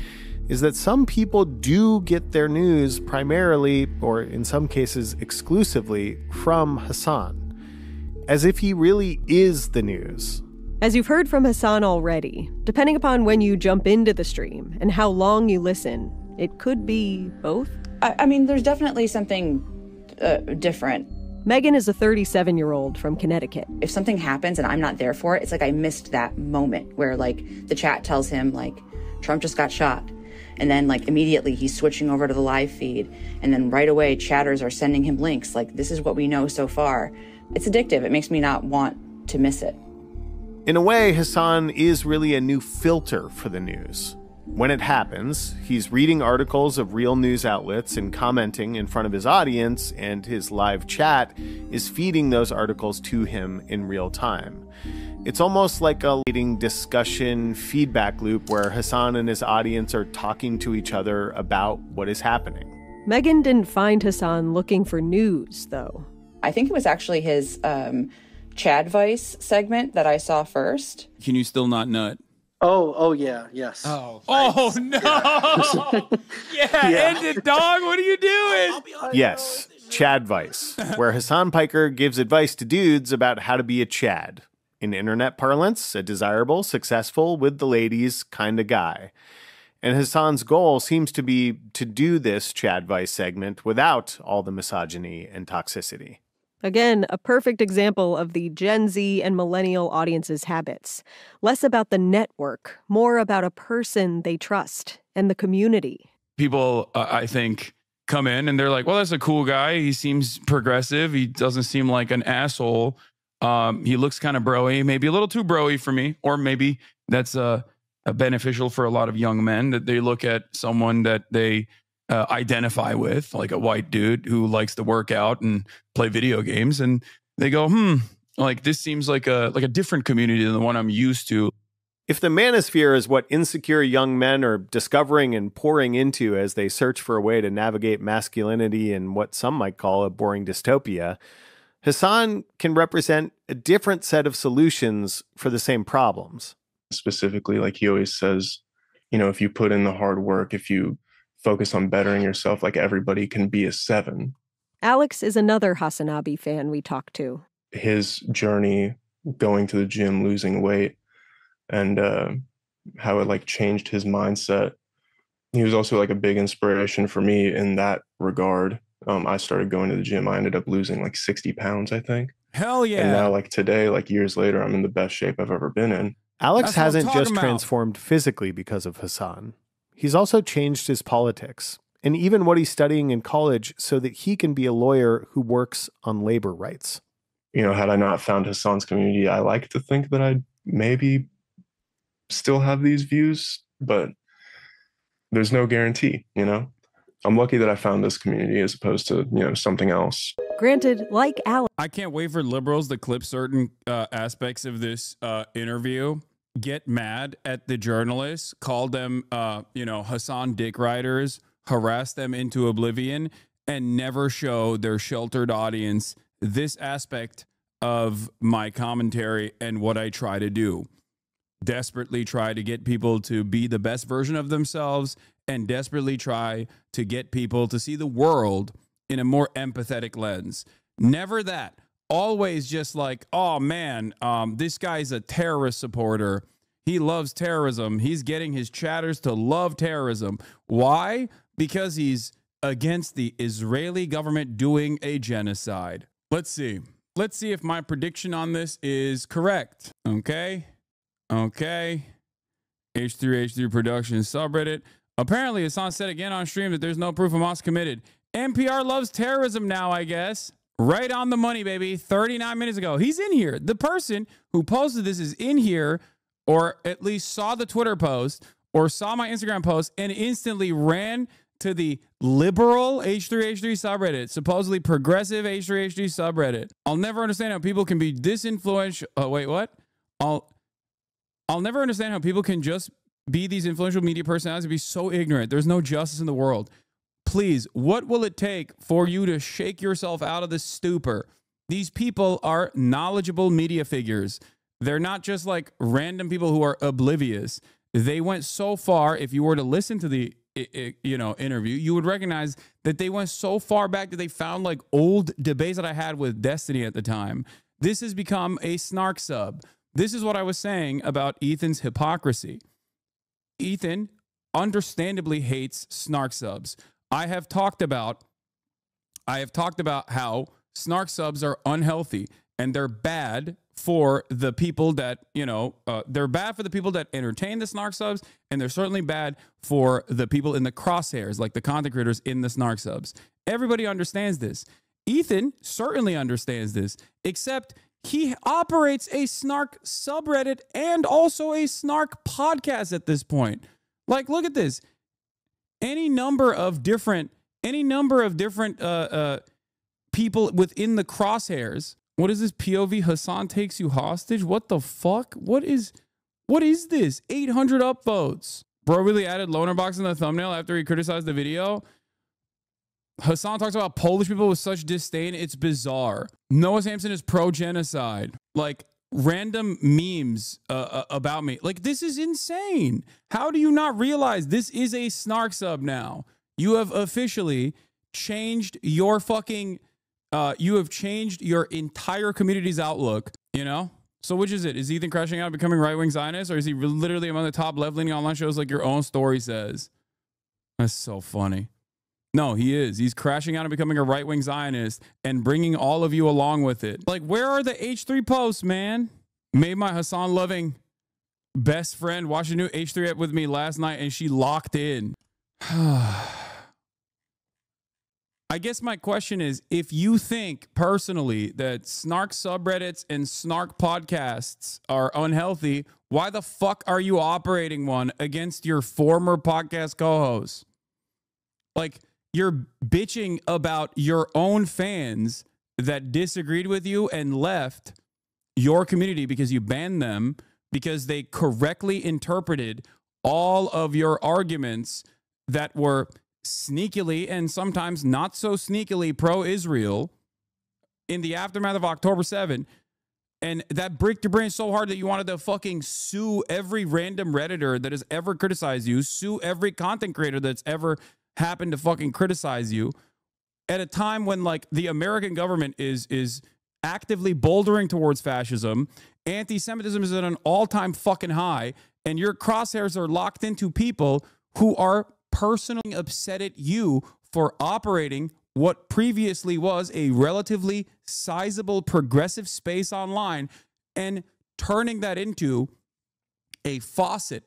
is that some people do get their news primarily, or in some cases exclusively, from Hasan, as if he really is the news. As you've heard from Hasan already, depending upon when you jump into the stream and how long you listen, it could be both. I mean, there's definitely something different. Megan is a 37-year-old from Connecticut. If something happens and I'm not there for it, it's like I missed that moment where like the chat tells him like Trump just got shot. And then like immediately he's switching over to the live feed. And then right away chatters are sending him links like this is what we know so far. It's addictive. It makes me not want to miss it. In a way, Hasan is really a new filter for the news. When it happens, he's reading articles of real news outlets and commenting in front of his audience, and his live chat is feeding those articles to him in real time. It's almost like a leading discussion feedback loop where Hasan and his audience are talking to each other about what is happening. Megan didn't find Hasan looking for news, though. I think it was actually his Chad Vice segment that I saw first. Can you still not nut? Oh, yeah, yes. Oh no! Yeah, end it, dog. What are you doing? Yes, Chad Vice, where Hasan Piker gives advice to dudes about how to be a Chad. In internet parlance, a desirable, successful, with the ladies kind of guy. And Hasan's goal seems to be to do this Chad Vice segment without all the misogyny and toxicity. Again, a perfect example of the Gen Z and millennial audience's habits. Less about the network, more about a person they trust and the community. People, I think, come in and they're like, well, that's a cool guy. He seems progressive. He doesn't seem like an asshole. He looks kind of bro-y, maybe a little too bro-y for me. Or maybe that's beneficial for a lot of young men, that they look at someone that they identify with, like a white dude who likes to work out and play video games, and they go, like this seems like a different community than the one I'm used to. If the manosphere is what insecure young men are discovering and pouring into as they search for a way to navigate masculinity in what some might call a boring dystopia, Hasan can represent a different set of solutions for the same problems. Specifically, like he always says, if you put in the hard work, if you focus on bettering yourself, like everybody can be a 7. Alex is another HasanAbi fan we talked to. His journey going to the gym, losing weight, and how it like changed his mindset. He was also like a big inspiration for me in that regard. I started going to the gym. I ended up losing like 60 pounds, I think. Hell yeah. And now like today, like years later, I'm in the best shape I've ever been in. Alex hasn't just transformed physically because of Hasan. He's also changed his politics and even what he's studying in college so that he can be a lawyer who works on labor rights. Had I not found Hasan's community, I like to think that I'd maybe still have these views, but there's no guarantee, I'm lucky that I found this community as opposed to, something else. Granted, like Alex, I can't wait for liberals to clip certain aspects of this interview, get mad at the journalists, call them, Hasan dick riders, harass them into oblivion, and never show their sheltered audience this aspect of my commentary and what I try to do. Desperately try to get people to be the best version of themselves and desperately try to get people to see the world in a more empathetic lens. Never that. Always just like, oh man, this guy's a terrorist supporter. He loves terrorism. He's getting his chatters to love terrorism. Why? because he's against the Israeli government doing a genocide. Let's see. Let's see if my prediction on this is correct. Okay. H3H3 Productions subreddit. Apparently, Hasan said again on stream that there's no proof Hamas committed. NPR loves terrorism now, I guess. Right on the money, baby. 39 minutes ago. He's in here. The person who posted this is in here, or at least saw the Twitter post or saw my Instagram post and instantly ran to the liberal H3H3 subreddit, supposedly progressive H3H3 subreddit. I'll never understand how people can be this influential. Oh, wait, what? I'll never understand how people can just be these influential media personalities and be so ignorant. There's no justice in the world. Please, what will it take for you to shake yourself out of this stupor? These people are knowledgeable media figures. They're not just like random people who are oblivious. They went so far. If you were to listen to the interview, you would recognize that they went so far back that they found like old debates that I had with Destiny at the time. This has become a snark sub. This is what I was saying about Ethan's hypocrisy. Ethan understandably hates snark subs. I have talked about how snark subs are unhealthy and they're bad for the people that, they're bad for the people that entertain the snark subs, and they're certainly bad for the people in the crosshairs, like the content creators in the snark subs. Everybody understands this. Ethan certainly understands this, except he operates a snark subreddit and also a snark podcast at this point. Like, look at this. Any number of different people within the crosshairs. What is this? POV Hasan takes you hostage? What the fuck? What is this? 800 upvotes. Bro really added loner box in the thumbnail after he criticized the video. Hasan talks about Polish people with such disdain. It's bizarre. Noah Samson is pro-genocide. Like, random memes about me. Like, this is insane. How do you not realize this is a snark sub now? You have officially changed your fucking, you have changed your entire community's outlook, So which is it? Is Ethan crashing out and becoming right-wing Zionist, or is he literally among the top left-leaning online shows like your own story says? That's so funny. No, he is. He's crashing out and becoming a right-wing Zionist and bringing all of you along with it. Like, where are the H3 posts, man? Made my Hasan-loving best friend watch a new H3 app with me last night, and she locked in. I guess my question is, if you think personally that snark subreddits and snark podcasts are unhealthy, why the fuck are you operating one against your former podcast co-host? Like, you're bitching about your own fans that disagreed with you and left your community because you banned them because they correctly interpreted all of your arguments that were sneakily and sometimes not so sneakily pro-Israel in the aftermath of October 7. And that bricked your brain so hard that you wanted to fucking sue every random Redditor that has ever criticized you, sue every content creator that's ever happened to fucking criticize you at a time when, like, the American government is actively bouldering towards fascism. Anti-Semitism is at an all-time fucking high, and your crosshairs are locked into people who are personally upset at you for operating what previously was a relatively sizable progressive space online and turning that into a faucet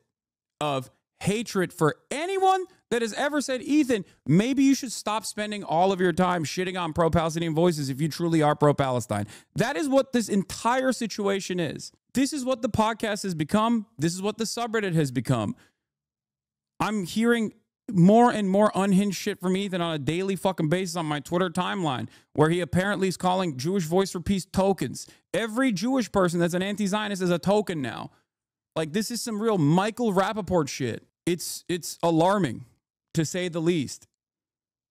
of hatred for anyone that has ever said, Ethan, maybe you should stop spending all of your time shitting on pro-Palestinian voices if you truly are pro-Palestine. That is what this entire situation is. This is what the podcast has become. This is what the subreddit has become. I'm hearing more and more unhinged shit from Ethan on a daily fucking basis on my Twitter timeline, where he apparently is calling Jewish Voice for Peace tokens. Every Jewish person that's an anti-Zionist is a token now. Like, this is some real Michael Rappaport shit. It's alarming, to say the least.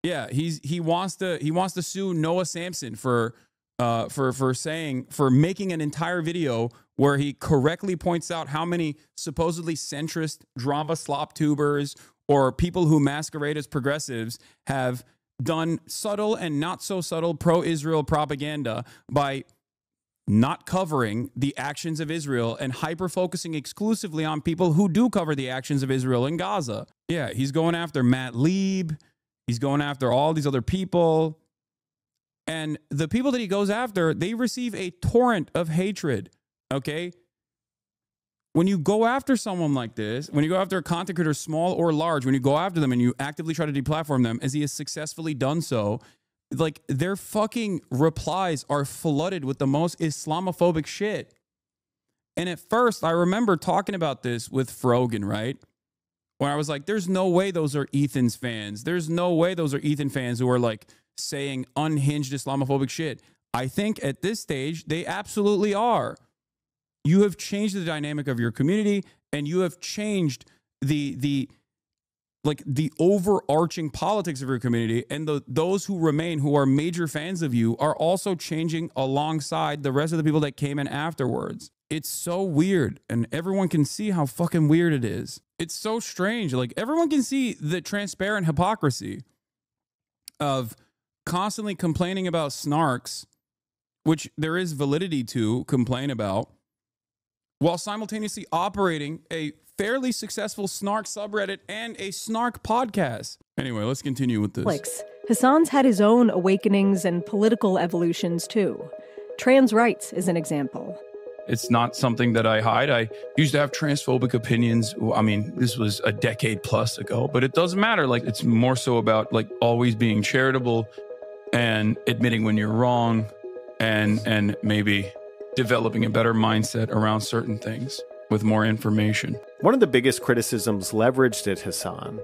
Yeah, he wants to sue Noah Samson for making an entire video where he correctly points out how many supposedly centrist drama slop tubers or people who masquerade as progressives have done subtle and not so subtle pro-Israel propaganda by not covering the actions of Israel and hyper-focusing exclusively on people who do cover the actions of Israel in Gaza. Yeah, he's going after Matt Lieb. He's going after all these other people. And the people that he goes after, they receive a torrent of hatred, okay? When you go after someone like this, when you go after a content creator, small or large, when you go after them and you actively try to deplatform them, as he has successfully done so, like, their fucking replies are flooded with the most Islamophobic shit. And at first, I remember talking about this with Frogan, right? When I was like, there's no way those are Ethan's fans. There's no way those are Ethan fans who are like saying unhinged Islamophobic shit. I think at this stage, they absolutely are. You have changed the dynamic of your community, and you have changed the overarching politics of your community, and those who remain, who are major fans of you, are also changing alongside the rest of the people that came in afterwards. It's so weird, and everyone can see how fucking weird it is. It's so strange. Like, everyone can see the transparent hypocrisy of constantly complaining about snarks, which there is validity to complain about, while simultaneously operating a fairly successful snark subreddit and a snark podcast. Anyway, let's continue with this. Hasan's had his own awakenings and political evolutions too. Trans rights is an example. It's not something that I hide. I used to have transphobic opinions. I mean, this was a decade plus ago, but it doesn't matter. Like, it's more so about like always being charitable and admitting when you're wrong, and maybe developing a better mindset around certain things with more information. One of the biggest criticisms leveraged at Hasan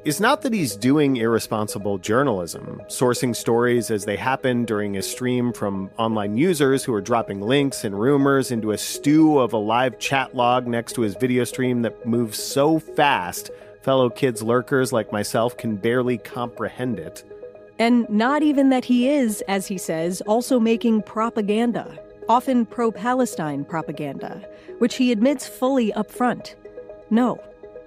is not that he's doing irresponsible journalism, sourcing stories as they happen during a stream from online users who are dropping links and rumors into a stew of a live chat log next to his video stream that moves so fast, fellow kids lurkers like myself can barely comprehend it. And not even that he is, as he says, also making propaganda, often pro-Palestine propaganda, which he admits fully up front. No.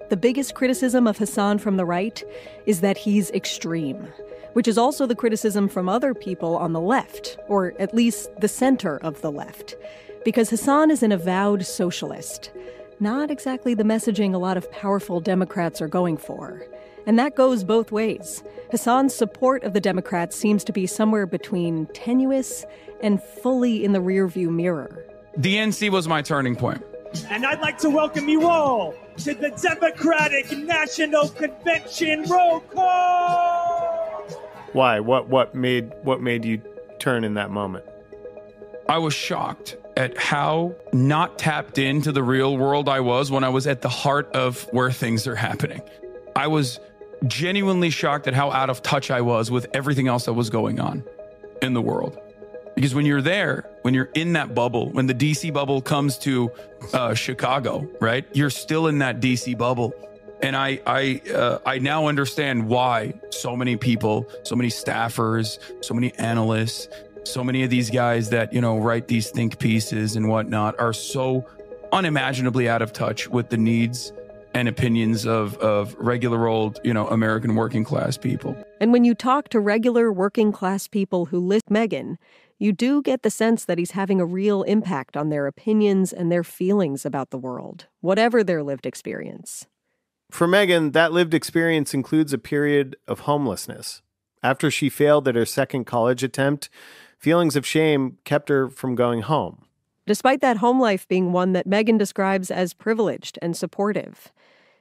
The biggest criticism of Hasan from the right is that he's extreme, which is also the criticism from other people on the left, or at least the center of the left, because Hasan is an avowed socialist, not exactly the messaging a lot of powerful Democrats are going for. And that goes both ways. Hasan's support of the Democrats seems to be somewhere between tenuous and fully in the rearview mirror. DNC was my turning point. And I'd like to welcome you all to the Democratic National Convention roll call. Why? What made you turn in that moment? I was shocked at how not tapped into the real world I was when I was at the heart of where things are happening. I was genuinely shocked at how out of touch I was with everything else that was going on in the world. Because when you're there, when you're in that bubble, when the DC bubble comes to Chicago, right? You're still in that DC bubble. And I now understand why so many people, so many staffers, so many analysts, so many of these guys that, write these think pieces and whatnot are so unimaginably out of touch with the needs and opinions of regular old, American working class people. And when you talk to regular working class people who list Meghan, you do get the sense that he's having a real impact on their opinions and their feelings about the world, whatever their lived experience. For Meghan, that lived experience includes a period of homelessness. After she failed at her second college attempt, feelings of shame kept her from going home. Despite that home life being one that Meghan describes as privileged and supportive.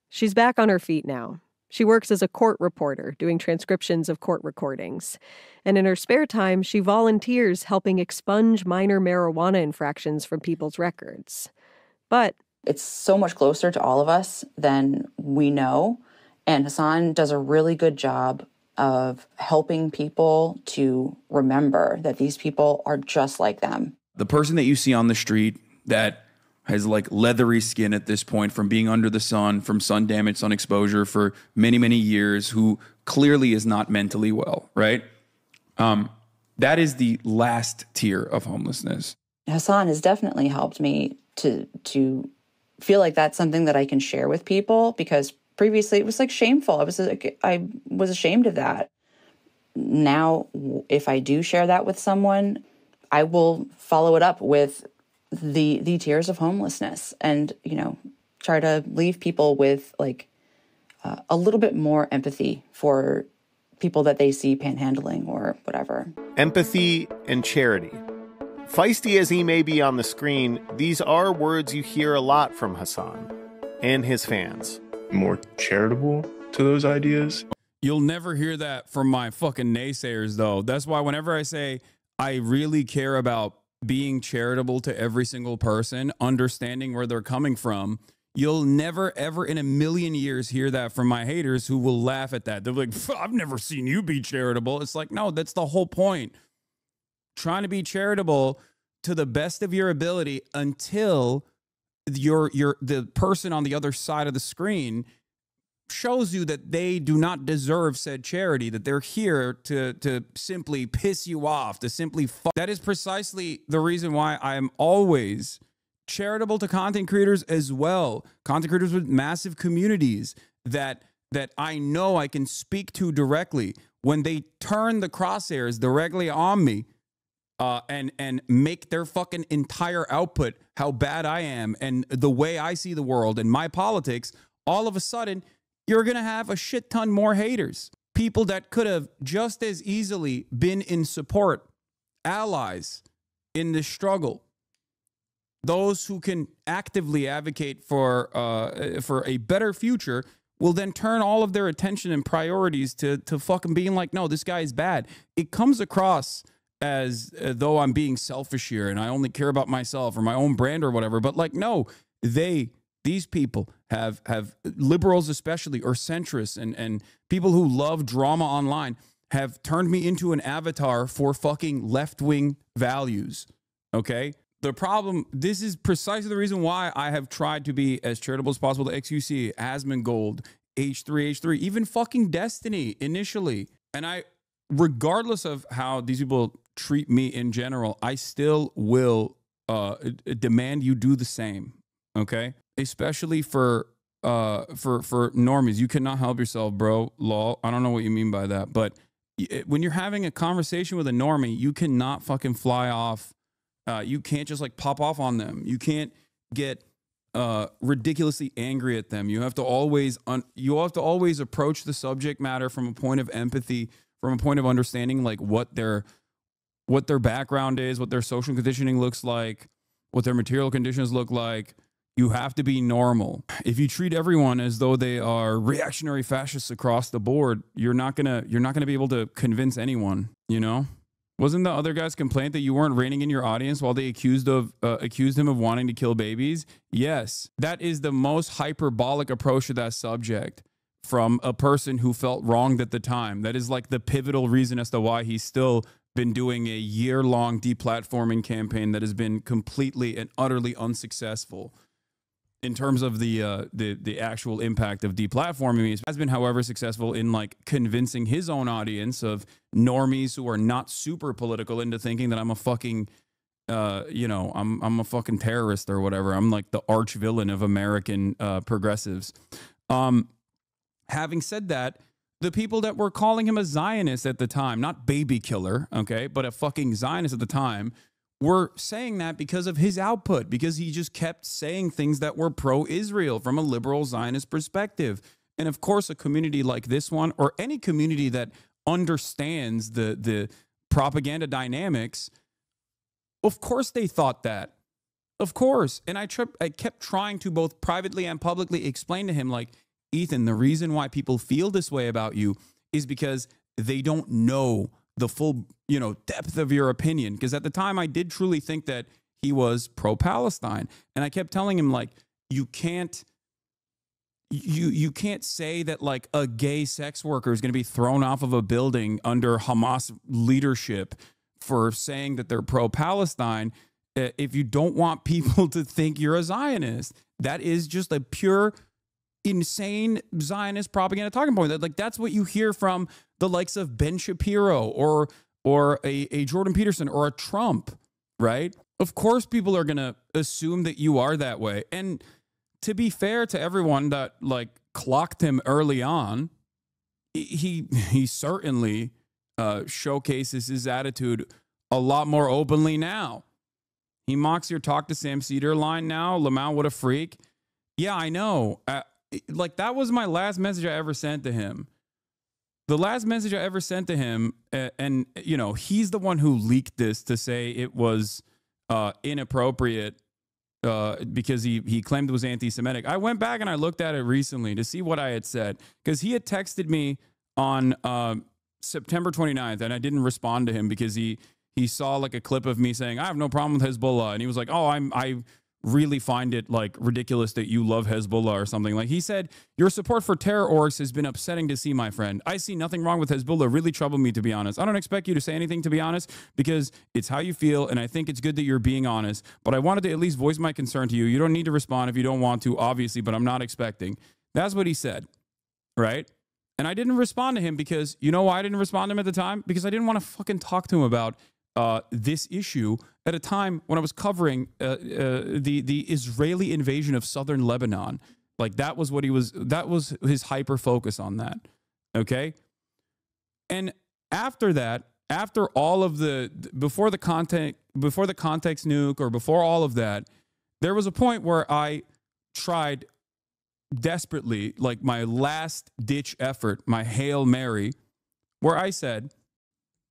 She's back on her feet now. She works as a court reporter, doing transcriptions of court recordings. And in her spare time, she volunteers helping expunge minor marijuana infractions from people's records. But it's so much closer to all of us than we know. And Hasan does a really good job of helping people to remember that these people are just like them. The person that you see on the street that has like leathery skin at this point from being under the sun, from sun damage, sun exposure for many, many years, who clearly is not mentally well, right? That is the last tier of homelessness. Hasan has definitely helped me to feel like that's something that I can share with people, because previously it was like shameful. I was ashamed of that. Now, if I do share that with someone, I will follow it up with the tiers of homelessness and, try to leave people with like a little bit more empathy for people that they see panhandling or whatever. Empathy and charity. Feisty as he may be on the screen, these are words you hear a lot from Hasan and his fans. More charitable to those ideas. You'll never hear that from my fucking naysayers, though. That's why whenever I say I really care about being charitable to every single person, understanding where they're coming from, you'll never, ever in a million years hear that from my haters who will laugh at that. They're like, I've never seen you be charitable. It's like, no, that's the whole point. Trying to be charitable to the best of your ability until the person on the other side of the screen shows you that they do not deserve said charity, that they're here to simply piss you off, to simply fuck. That is precisely the reason why I am always charitable to content creators as well. Content creators with massive communities that I know I can speak to directly. When they turn the crosshairs directly on me and make their fucking entire output how bad I am and the way I see the world and my politics, all of a sudden, you're going to have a shit ton more haters. People that could have just as easily been in support, allies in this struggle. Those who can actively advocate for a better future will then turn all of their attention and priorities to fucking being like, no, this guy is bad. It comes across as though I'm being selfish here and I only care about myself or my own brand or whatever. But like, no, these people have liberals especially, or centrists and people who love drama online have turned me into an avatar for fucking left-wing values. Okay? The problem, this is precisely the reason why I have tried to be as charitable as possible to XQC, Asmongold, H3H3, even fucking Destiny initially. And regardless of how these people treat me in general, I still will demand you do the same. Okay? Especially for normies. You cannot help yourself, bro. Lol. I don't know what you mean by that, but when you're having a conversation with a normie, you cannot fucking fly off. You can't just like pop off on them. You can't get ridiculously angry at them. You have to always approach the subject matter from a point of empathy, from a point of understanding like what their background is, what their social conditioning looks like, what their material conditions look like. You have to be normal. If you treat everyone as though they are reactionary fascists across the board, you're not gonna be able to convince anyone, you know? Wasn't the other guy's complaint that you weren't reining in your audience while they accused him of wanting to kill babies? Yes. That is the most hyperbolic approach to that subject from a person who felt wronged at the time. That is like the pivotal reason as to why he's still been doing a year-long deplatforming campaign that has been completely and utterly unsuccessful. In terms of the actual impact of deplatforming, he has been, however, successful in like convincing his own audience of normies who are not super political into thinking that I'm a fucking, I'm a fucking terrorist or whatever. I'm like the arch villain of American progressives. Having said that, the people that were calling him a Zionist at the time, not baby killer, okay, but a fucking Zionist at the time, were saying that because of his output, because he just kept saying things that were pro-Israel from a liberal Zionist perspective. And of course, a community like this one, or any community that understands the propaganda dynamics, of course they thought that. Of course. And I kept trying to both privately and publicly explain to him, like, Ethan, the reason why people feel this way about you is because they don't know the full, depth of your opinion. Because at the time, I did truly think that he was pro-Palestine. And I kept telling him, like, you can't say that, like, a gay sex worker is going to be thrown off of a building under Hamas leadership for saying that they're pro-Palestine if you don't want people to think you're a Zionist. That is just a pure, insane Zionist propaganda talking point. Like, that's what you hear from the likes of Ben Shapiro or a Jordan Peterson or a Trump, right? Of course, people are going to assume that you are that way. And to be fair to everyone that like clocked him early on, he certainly showcases his attitude a lot more openly now. He mocks your talk to Sam Cedar line now. Lamau, what a freak. Yeah, I know. Like, that was my last message I ever sent to him. The last message I ever sent to him, and you know, he's the one who leaked this to say it was inappropriate because he claimed it was anti-Semitic. I went back and I looked at it recently to see what I had said, because he had texted me on September 29th, and I didn't respond to him because he saw like a clip of me saying, I have no problem with Hezbollah. And he was like, oh, I really find it like ridiculous that you love Hezbollah or something. Like he said, your support for terror orgs has been upsetting to see, my friend. I see nothing wrong with Hezbollah. Really troubled me, to be honest. I don't expect you to say anything, to be honest, because it's how you feel. And I think it's good that you're being honest, but I wanted to at least voice my concern to you. You don't need to respond if you don't want to, obviously, but I'm not expecting. That's what he said. Right. And I didn't respond to him because, you know why I didn't respond to him at the time? Because I didn't want to fucking talk to him about this issue at a time when I was covering the Israeli invasion of southern Lebanon. Like that was his hyper focus on that. Okay. And after that, after all of before the context nuke, or before all of that, there was a point where I tried desperately, like my last ditch effort, my Hail Mary, where I said,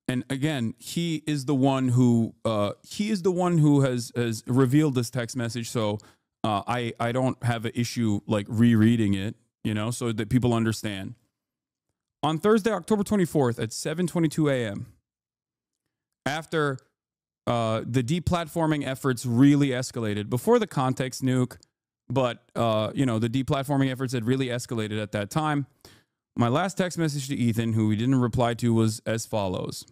and again, he is the one who has revealed this text message. So I don't have an issue like rereading it, you know, so that people understand. On Thursday, October 24th at 7:22 a.m., after the deplatforming efforts really escalated, before the context nuke, but you know, the deplatforming efforts had really escalated at that time. My last text message to Ethan, who he didn't reply to, was as follows.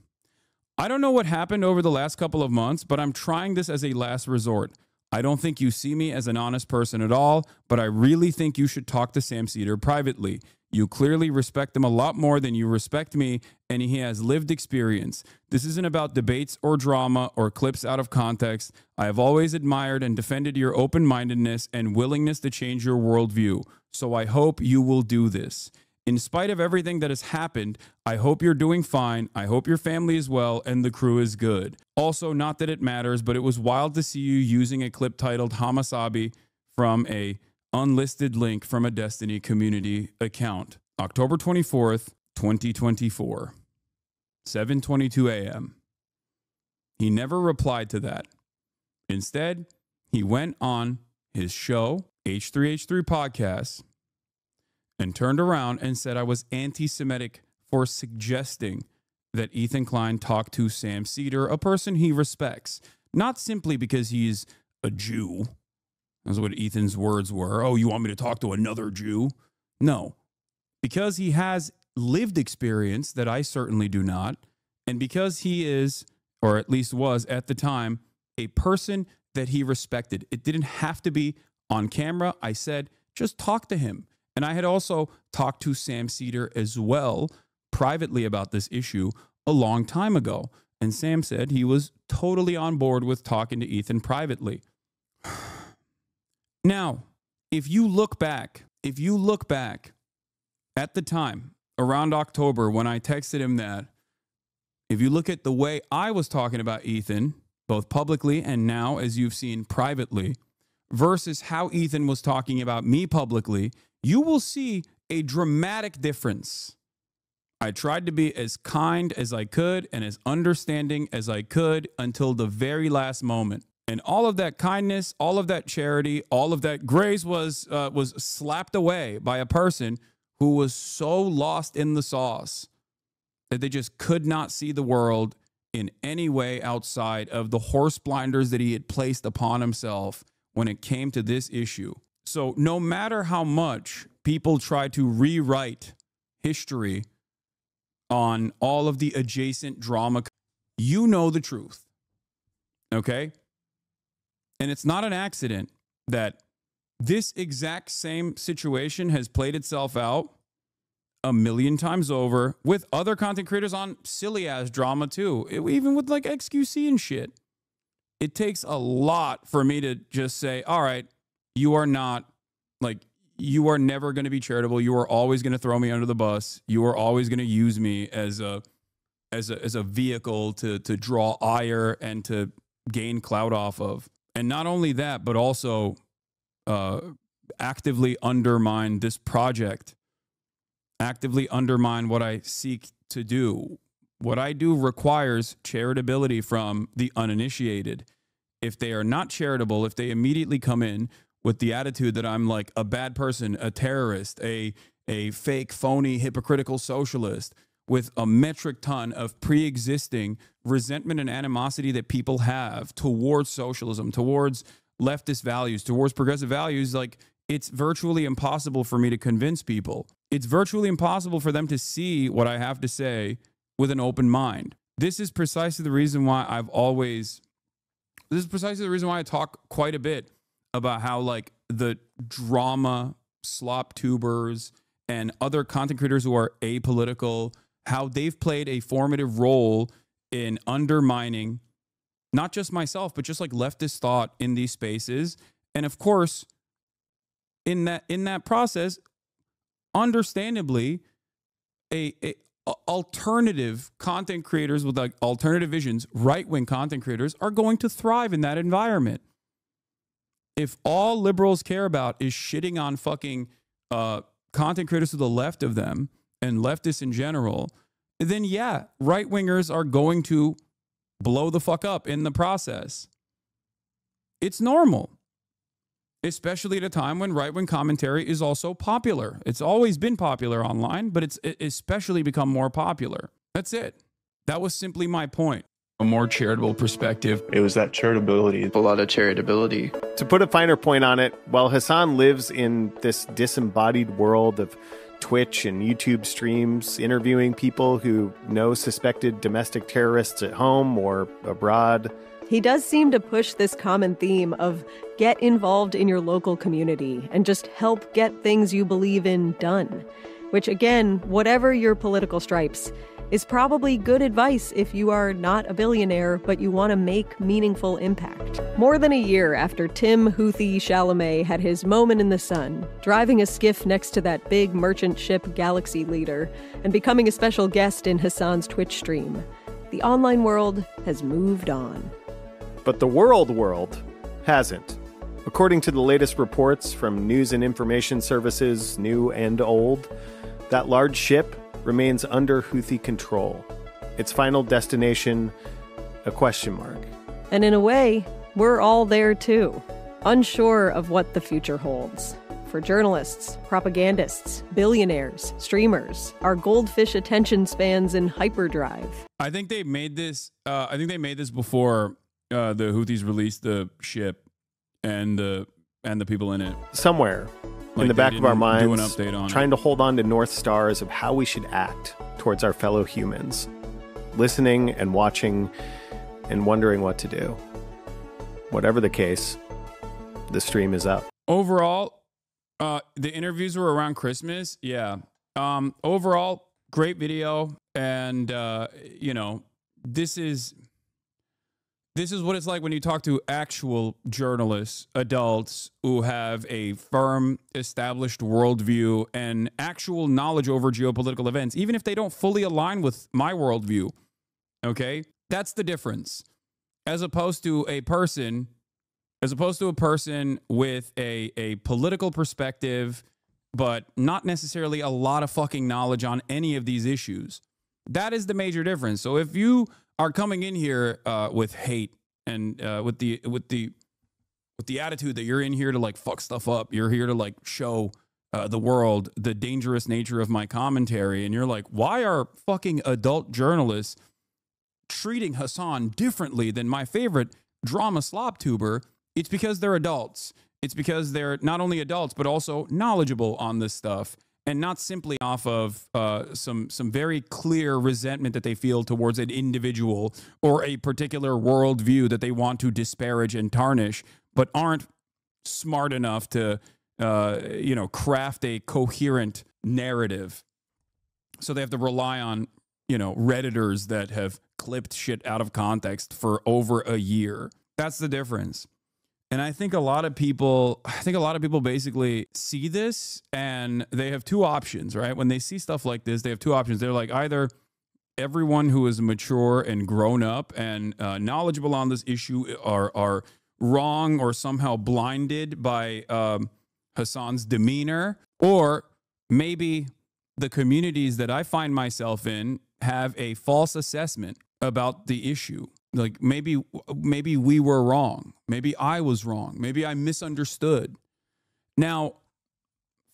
I don't know what happened over the last couple of months, but I'm trying this as a last resort. I don't think you see me as an honest person at all, but I really think you should talk to Sam Seder privately. You clearly respect him a lot more than you respect me, and he has lived experience. This isn't about debates or drama or clips out of context. I have always admired and defended your open-mindedness and willingness to change your worldview, so I hope you will do this. In spite of everything that has happened, I hope you're doing fine. I hope your family is well and the crew is good. Also, not that it matters, but it was wild to see you using a clip titled HamasAbi from a unlisted link from a Destiny community account. October 24th, 2024, 7:22 a.m. He never replied to that. Instead, he went on his show, H3H3 Podcast, and turned around and said I was anti-Semitic for suggesting that Ethan Klein talk to Sam Seder, a person he respects, not simply because he's a Jew. That's what Ethan's words were. Oh, you want me to talk to another Jew? No, because he has lived experience that I certainly do not, and because he is, or at least was at the time, a person that he respected. It didn't have to be on camera. I said, just talk to him. And I had also talked to Sam Seder as well privately about this issue a long time ago. And Sam said he was totally on board with talking to Ethan privately. Now, if you look back at the time, around October, when I texted him that, if you look at the way I was talking about Ethan, both publicly and now, as you've seen privately, versus how Ethan was talking about me publicly, you will see a dramatic difference. I tried to be as kind as I could and as understanding as I could until the very last moment. And all of that kindness, all of that charity, all of that grace was slapped away by a person who was so lost in the sauce that they just could not see the world in any way outside of the horse blinders that he had placed upon himself when it came to this issue. So no matter how much people try to rewrite history on all of the adjacent drama, you know the truth, okay? And it's not an accident that this exact same situation has played itself out a million times over with other content creators on silly-ass drama too, even with like XQC and shit. It takes a lot for me to just say, all right, you are not, like, you are never going to be charitable. You are always going to throw me under the bus. You are always going to use me as a vehicle to draw ire and to gain clout off of. And not only that, but also actively undermine this project actively undermine what I seek to do. What I do requires charitability from the uninitiated. If they are not charitable, if they immediately come in with the attitude that I'm like a bad person, a terrorist, a fake, phony, hypocritical socialist, with a metric ton of pre-existing resentment and animosity that people have towards socialism, towards leftist values, towards progressive values, like, it's virtually impossible for me to convince people. It's virtually impossible for them to see what I have to say with an open mind. This is precisely the reason why I talk quite a bit about how, like, the drama slop tubers and other content creators who are apolitical, how they've played a formative role in undermining not just myself, but just like leftist thought in these spaces. And of course, in that process, understandably, a alternative content creators with like alternative visions, right-wing content creators, are going to thrive in that environment. If all liberals care about is shitting on fucking content creators to the left of them and leftists in general, then yeah, right-wingers are going to blow the fuck up in the process. It's normal, especially at a time when right-wing commentary is also popular. It's always been popular online, but it's especially become more popular. That's it. That was simply my point. A more charitable perspective. It was that charitability. A lot of charitability. To put a finer point on it, while Hasan lives in this disembodied world of Twitch and YouTube streams, interviewing people who know suspected domestic terrorists at home or abroad, he does seem to push this common theme of get involved in your local community and just help get things you believe in done. Which, again, whatever your political stripes, is probably good advice if you are not a billionaire, but you want to make meaningful impact. More than a year after Timothée Chalamet had his moment in the sun, driving a skiff next to that big merchant ship Galaxy Leader, and becoming a special guest in Hasan's Twitch stream, the online world has moved on. But the world hasn't. According to the latest reports from news and information services, new and old, that large ship remains under Houthi control. Its final destination, a question mark. And in a way, we're all there too, unsure of what the future holds. For journalists, propagandists, billionaires, streamers, our goldfish attention spans in hyperdrive. I think they made this before the Houthis released the ship and the people in it. Somewhere Like in the back of our minds, do an update on trying to hold on to North Stars of how we should act towards our fellow humans, listening and watching and wondering what to do. Whatever the case, the stream is up. Overall, the interviews were around Christmas. Yeah. Overall, great video. And, this is what it's like when you talk to actual journalists, adults who have a firm, established worldview and actual knowledge over geopolitical events, even if they don't fully align with my worldview. Okay? That's the difference. As opposed to a person with a political perspective, but not necessarily a lot of fucking knowledge on any of these issues. That is the major difference. So if you are coming in here with hate and with the attitude that you're in here to like fuck stuff up, you're here to like show the world the dangerous nature of my commentary, and you're like, why are fucking adult journalists treating Hasan differently than my favorite drama slop tuber? It's because they're adults. It's because they're not only adults but also knowledgeable on this stuff, and not simply off of some very clear resentment that they feel towards an individual or a particular worldview that they want to disparage and tarnish, but aren't smart enough to, craft a coherent narrative. So they have to rely on, Redditors that have clipped shit out of context for over a year. That's the difference. And I think a lot of people basically see this and they have two options, right? When they see stuff like this, they have two options. They're like, either everyone who is mature and grown up and knowledgeable on this issue are wrong or somehow blinded by Hasan's demeanor, or maybe the communities that I find myself in have a false assessment about the issue. Like maybe we were wrong. Maybe I was wrong. Maybe I misunderstood. Now,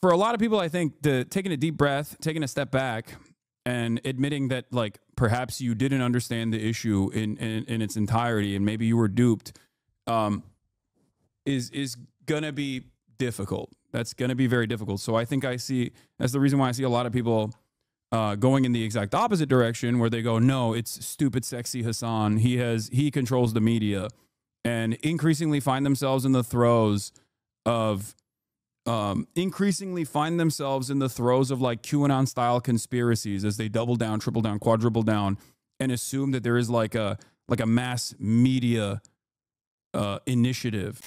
for a lot of people, I think taking a deep breath, taking a step back, and admitting that like perhaps you didn't understand the issue in its entirety, and maybe you were duped, is gonna be difficult. That's gonna be very difficult. So I think that's the reason why I see a lot of people going in the exact opposite direction, where they go, no, it's stupid, sexy Hasan. He controls the media, and increasingly find themselves in the throes of like QAnon style conspiracies as they double down, triple down, quadruple down, and assume that there is like a mass media initiative